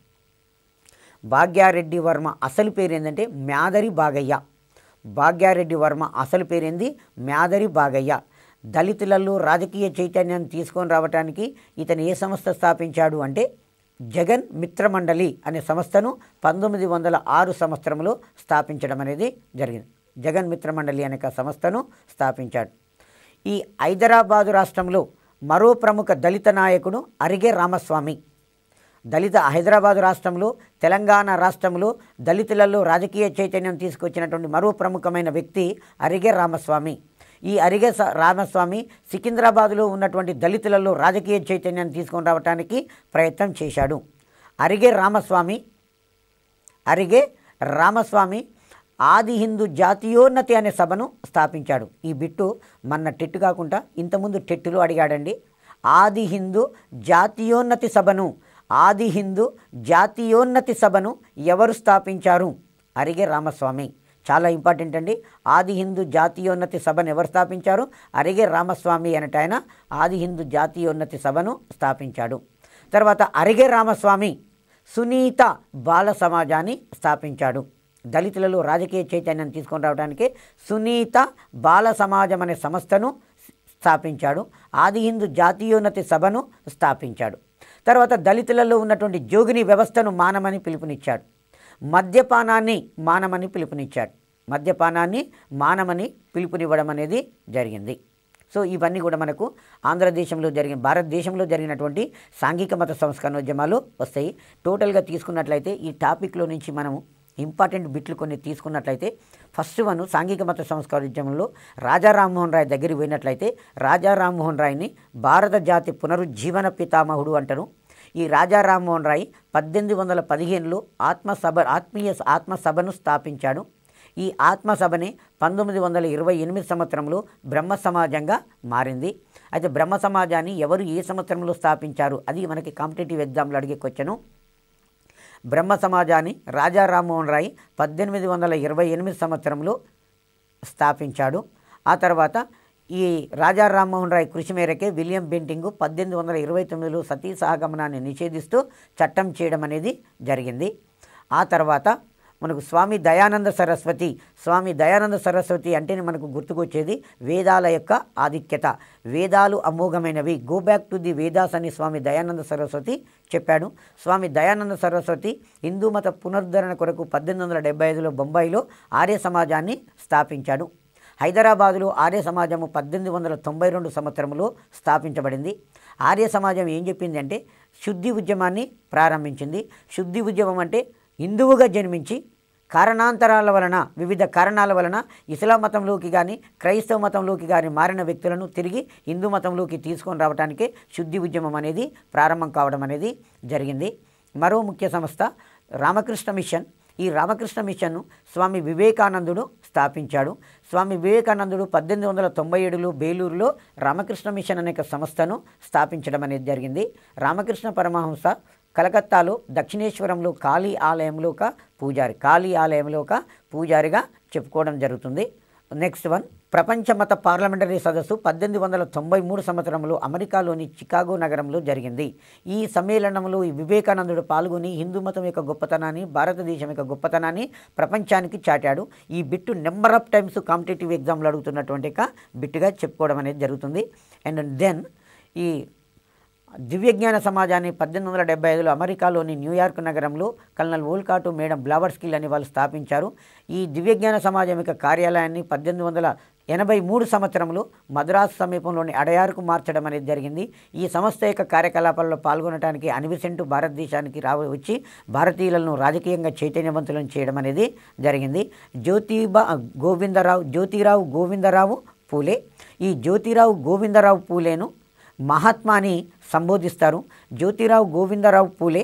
భాగ్యారెడ్డి వర్మ అసలు పేరు ఏంటంటే మ్యాదరి బాగయ్య. భాగ్యారెడ్డి వర్మ అసలు పేరేంది మ్యాదరి బాగయ్య. దళితులలో రాజకీయ చైతన్యాన్ని తీసుకొని రావడానికి ఇతను ఏ సంస్థ స్థాపించాడు అంటే జగన్ మిత్ర మండలి అనే సంస్థను 1906 సంవత్సరంలో స్థాపించడం అనేది జరిగింది. జగన్ మిత్ర మండలి అనే సంస్థను స్థాపించాడు. ఈ హైదరాబాదు రాష్ట్రంలో మరో ప్రముఖ దళిత నాయకుడు అరిగే రామస్వామి. హైదరాబాదు రాష్ట్రంలో తెలంగాణ రాష్ట్రంలో దళితులలో రాజకీయ చైతన్యం తీసుకొచ్చినటువంటి మరో ప్రముఖమైన వ్యక్తి అరిగే రామస్వామి. ఈ అరిగే రామస్వామి సికింద్రాబాదులో ఉన్నటువంటి దళితులలో రాజకీయ చైతన్యాన్ని తీసుకొని రావడానికి ప్రయత్నం చేశాడు. అరిగే రామస్వామి ఆది హిందూ జాతీయోన్నతి అనే సభను స్థాపించాడు. ఈ బిట్టు మన టెట్టు కాకుండా ఇంతకుముందు టెట్టులో అడిగాడండి. ఆది హిందూ జాతీయోన్నతి సభను ఎవరు స్థాపించారు? అరిగే రామస్వామి. చాలా ఇంపార్టెంట్ అండి. ఆది హిందూ జాతీయోన్నతి సభను ఎవరు స్థాపించారు? అరిగే రామస్వామి అనేట ఆయన ఆది హిందూ జాతీయోన్నతి సభను స్థాపించాడు. తర్వాత అరిగే రామస్వామి సునీత బాల సమాజాన్ని స్థాపించాడు. దళితులలో రాజకీయ చైతన్యాన్ని తీసుకొని రావడానికి సునీత బాల సమాజం అనే సంస్థను స్థాపించాడు. ఆది హిందూ జాతీయోన్నతి సభను స్థాపించాడు. తర్వాత దళితులలో ఉన్నటువంటి జోగిని వ్యవస్థను మానమని పిలుపునిచ్చాడు. మద్యపానాన్ని మానమని పిలుపునివ్వడం అనేది జరిగింది. సో ఇవన్నీ కూడా మనకు భారతదేశంలో జరిగినటువంటి సాంఘిక మత సంస్కరణోద్యమాలు వస్తాయి. టోటల్గా తీసుకున్నట్లయితే ఈ టాపిక్లో నుంచి మనము ఇంపార్టెంట్ బిట్లు కొన్ని తీసుకున్నట్లయితే ఫస్ట్ వన్ సాంఘిక మత సంస్కరణోద్యమంలో రాజా రామ్మోహన్ రాయ్ దగ్గరికి పోయినట్లయితే రాజా రామ్మోహన్ రాయ్ని భారత జాతి పునరుజ్జీవన పితామహుడు అంటారు. ఈ రాజా రామ్మోహన్ రాయ్ 1815లో ఆత్మసభను స్థాపించాడు. ఈ ఆత్మసభని 1928 సంవత్సరంలో బ్రహ్మ సమాజంగా మారింది. అయితే బ్రహ్మ సమాజాన్ని ఎవరు ఏ సంవత్సరంలో స్థాపించారు అది మనకి కాంపిటేటివ్ ఎగ్జామ్లో అడిగే క్వశ్చను. బ్రహ్మ సమాజాన్ని రాజా రామ్మోహన్ రాయ్ 1828 సంవత్సరంలో స్థాపించాడు. ఆ తర్వాత ఈ రాజా రామ్మోహన్ రాయ్ కృషి మేరకే విలియం బెంటింగ్ 1829లో సతీ సహగమనాన్ని నిషేధిస్తూ చట్టం చేయడం అనేది జరిగింది. ఆ తర్వాత మనకు స్వామి దయానంద సరస్వతి అంటేనే మనకు గుర్తుకొచ్చేది వేదాల యొక్క ఆధిక్యత. వేదాలు అమోఘమైనవి, go back to the Vedas అని స్వామి దయానంద సరస్వతి చెప్పాడు. స్వామి దయానంద సరస్వతి హిందూ మత పునరుద్ధరణ కొరకు 1875లో బొంబాయిలో ఆర్య సమాజాన్ని స్థాపించాడు. హైదరాబాదులో ఆర్య సమాజము 1892 సంవత్సరంలో స్థాపించబడింది. ఆర్య సమాజం ఏం చెప్పింది అంటే శుద్ధి ఉద్యమాన్ని ప్రారంభించింది. శుద్ధి ఉద్యమం అంటే హిందువుగా జన్మించి వివిధ కారణాల వలన ఇస్లాం మతంలోకి కానీ క్రైస్తవ మతంలోకి కానీ మారిన వ్యక్తులను తిరిగి హిందూ మతంలోకి తీసుకొని రావడానికే శుద్ధి ఉద్యమం అనేది ప్రారంభం కావడం అనేది జరిగింది. మరో ముఖ్య సంస్థ రామకృష్ణ మిషన్. ఈ రామకృష్ణ మిషన్ను స్వామి వివేకానందుడు స్థాపించాడు. స్వామి వివేకానందుడు 1897లో బేలూరులో రామకృష్ణ మిషన్ అనే సంస్థను స్థాపించడం అనేది జరిగింది. రామకృష్ణ పరమహంస కలకత్తాలో దక్షిణేశ్వరంలో కాళీ ఆలయంలో ఒక పూజారిగా చెప్పుకోవడం జరుగుతుంది. నెక్స్ట్ వన్ ప్రపంచ మత పార్లమెంటరీ సదస్సు 1893 సంవత్సరంలో అమెరికాలోని చికాగో నగరంలో జరిగింది. ఈ సమ్మేళనంలో ఈ వివేకానందుడు పాల్గొని హిందూ మతం యొక్క గొప్పతనాన్ని, భారతదేశం యొక్క గొప్పతనాన్ని ప్రపంచానికి చాటాడు. ఈ bit number of times competitive ఎగ్జామ్లో అడుగుతున్నటువంటి బిట్టుగా చెప్పుకోవడం అనేది జరుగుతుంది. అండ్ దెన్ ఈ దివ్యజ్ఞాన సమాజాన్ని 1875లో అమెరికాలోని న్యూయార్క్ నగరంలో కల్నల్ వోల్కాట్ మేడం బ్లవర్స్కిల్ అని వాళ్ళు స్థాపించారు. ఈ దివ్యజ్ఞాన సమాజం యొక్క కార్యాలయాన్ని 1883 సంవత్సరంలో మద్రాసు సమీపంలోని అడయారుకు మార్చడం అనేది జరిగింది. ఈ సంస్థ యొక్క కార్యకలాపాల్లో పాల్గొనడానికి అనిబిసెంట్ భారతదేశానికి వచ్చి భారతీయులను రాజకీయంగా చైతన్యవంతులను చేయడం అనేది జరిగింది. జ్యోతిరావు గోవిందరావు పూలే. ఈ జ్యోతిరావు గోవిందరావు పూలేను మహాత్మాని సంబోధిస్తారు. జ్యోతిరావు గోవిందరావు పూలే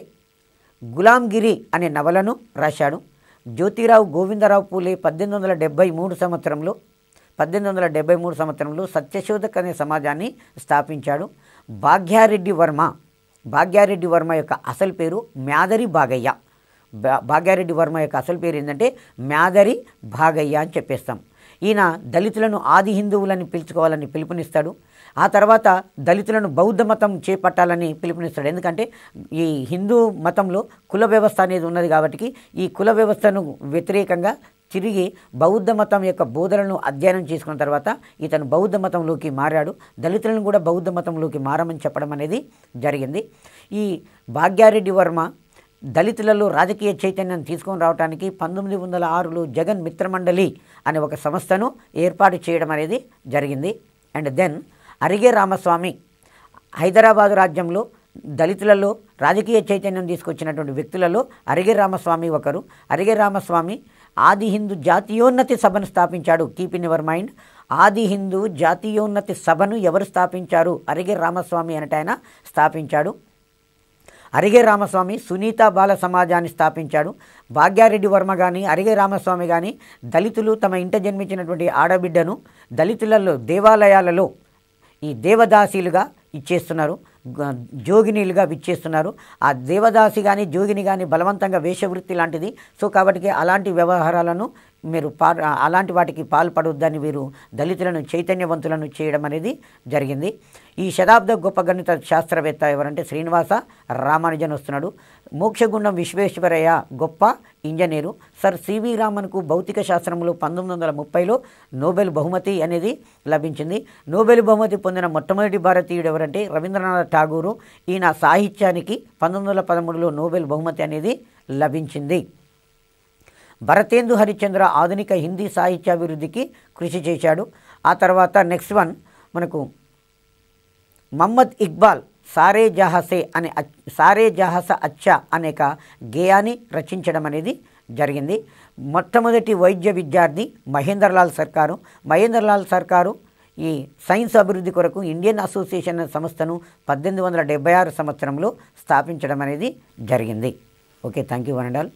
గులాంగిరి అనే నవలను రాశాడు. జ్యోతిరావు గోవిందరావు పూలే 1873 సంవత్సరంలో సత్యశోధక్ అనే సమాజాన్ని స్థాపించాడు. భాగ్యారెడ్డి వర్మ యొక్క అసలు పేరు మ్యాదరి భాగయ్య. భాగ్యారెడ్డి వర్మ యొక్క అసలు పేరు ఏంటంటే మ్యాదరి భాగయ్య అని చెప్పేస్తాం. ఈయన దళితులను ఆది హిందువులని పిలుచుకోవాలని పిలుపునిస్తాడు. ఆ తర్వాత దళితులను బౌద్ధ మతం చేపట్టాలని పిలుపునిస్తాడు. ఎందుకంటే ఈ హిందూ మతంలో కుల వ్యవస్థ అనేది ఉన్నది కాబట్టి ఈ కుల వ్యవస్థను వ్యతిరేకంగా తిరిగి బౌద్ధ మతం యొక్క బోధనలను అధ్యయనం చేసుకున్న తర్వాత ఇతను బౌద్ధ మతంలోకి మారాడు. దళితులను కూడా బౌద్ధ మతంలోకి మారమని చెప్పడం అనేది జరిగింది. ఈ భాగ్యారెడ్డి వర్మ దళితులలో రాజకీయ చైతన్యం తీసుకొని రావడానికి 1906లో జగన్ మిత్రమండలి అనే ఒక సంస్థను ఏర్పాటు చేయడం అనేది జరిగింది. అండ్ దెన్ అరిగే రామస్వామి హైదరాబాదు రాజ్యంలో దళితులలో రాజకీయ చైతన్యం తీసుకొచ్చినటువంటి వ్యక్తులలో అరిగే రామస్వామి ఒకరు. అరిగే రామస్వామి ఆది హిందూ జాతీయోన్నతి సభను స్థాపించాడు. కీప్ ఇన్ యువర్ మైండ్, ఆది హిందూ జాతీయోన్నతి సభను ఎవరు స్థాపించారు? అరిగే రామస్వామి అనేట ఆయన స్థాపించాడు. అరిగే రామస్వామి సునీత బాల సమాజాన్ని స్థాపించాడు. భాగ్యారెడ్డి వర్మ కానీ అరిగే రామస్వామి కానీ దళితులు తమ ఇంట జన్మించినటువంటి ఆడబిడ్డను దళితులలో దేవాలయాలలో ఈ దేవదాసీలుగా ఇచ్చేస్తున్నారు, జోగినీలుగా విచ్చేస్తున్నారు. ఆ దేవదాసి కానీ జోగిని కానీ బలవంతంగా వేషవృత్తి లాంటిది. సో కాబట్టి అలాంటి వ్యవహారాలను మీరు అలాంటి వాటికి పాల్పడొద్దని వీరు దళితులను చైతన్యవంతులను చేయడం అనేది జరిగింది. ఈ శతాబ్ద గొప్ప గణిత శాస్త్రవేత్త ఎవరంటే శ్రీనివాస రామానుజన్ వస్తున్నాడు. మోక్షగుండం విశ్వేశ్వరయ్య గొప్ప ఇంజనీరు. సర్ సివి రామన్కు భౌతిక శాస్త్రంలో 1930లో నోబెల్ బహుమతి అనేది లభించింది. నోబెల్ బహుమతి పొందిన మొట్టమొదటి భారతీయుడు ఎవరంటే రవీంద్రనాథ్ ఠాగూరు. ఈయన సాహిత్యానికి 1913లో నోబెల్ బహుమతి అనేది లభించింది. భరతేందు హరిశ్చంద్ర ఆధునిక హిందీ సాహిత్యాభివృద్ధికి కృషి చేశాడు. ఆ తర్వాత నెక్స్ట్ వన్ మనకు మహమ్మద్ ఇక్బాల్ సారే జహాస అచ్చా అనేక గేయాన్ని రచించడం అనేది జరిగింది. మొట్టమొదటి వైద్య విద్యార్థి మహేంద్రలాల్ సర్కారు ఈ సైన్స్ అభివృద్ధి కొరకు ఇండియన్ అసోసియేషన్ సంస్థను 1876 సంవత్సరంలో స్థాపించడం అనేది జరిగింది. Okay, thank you one and all.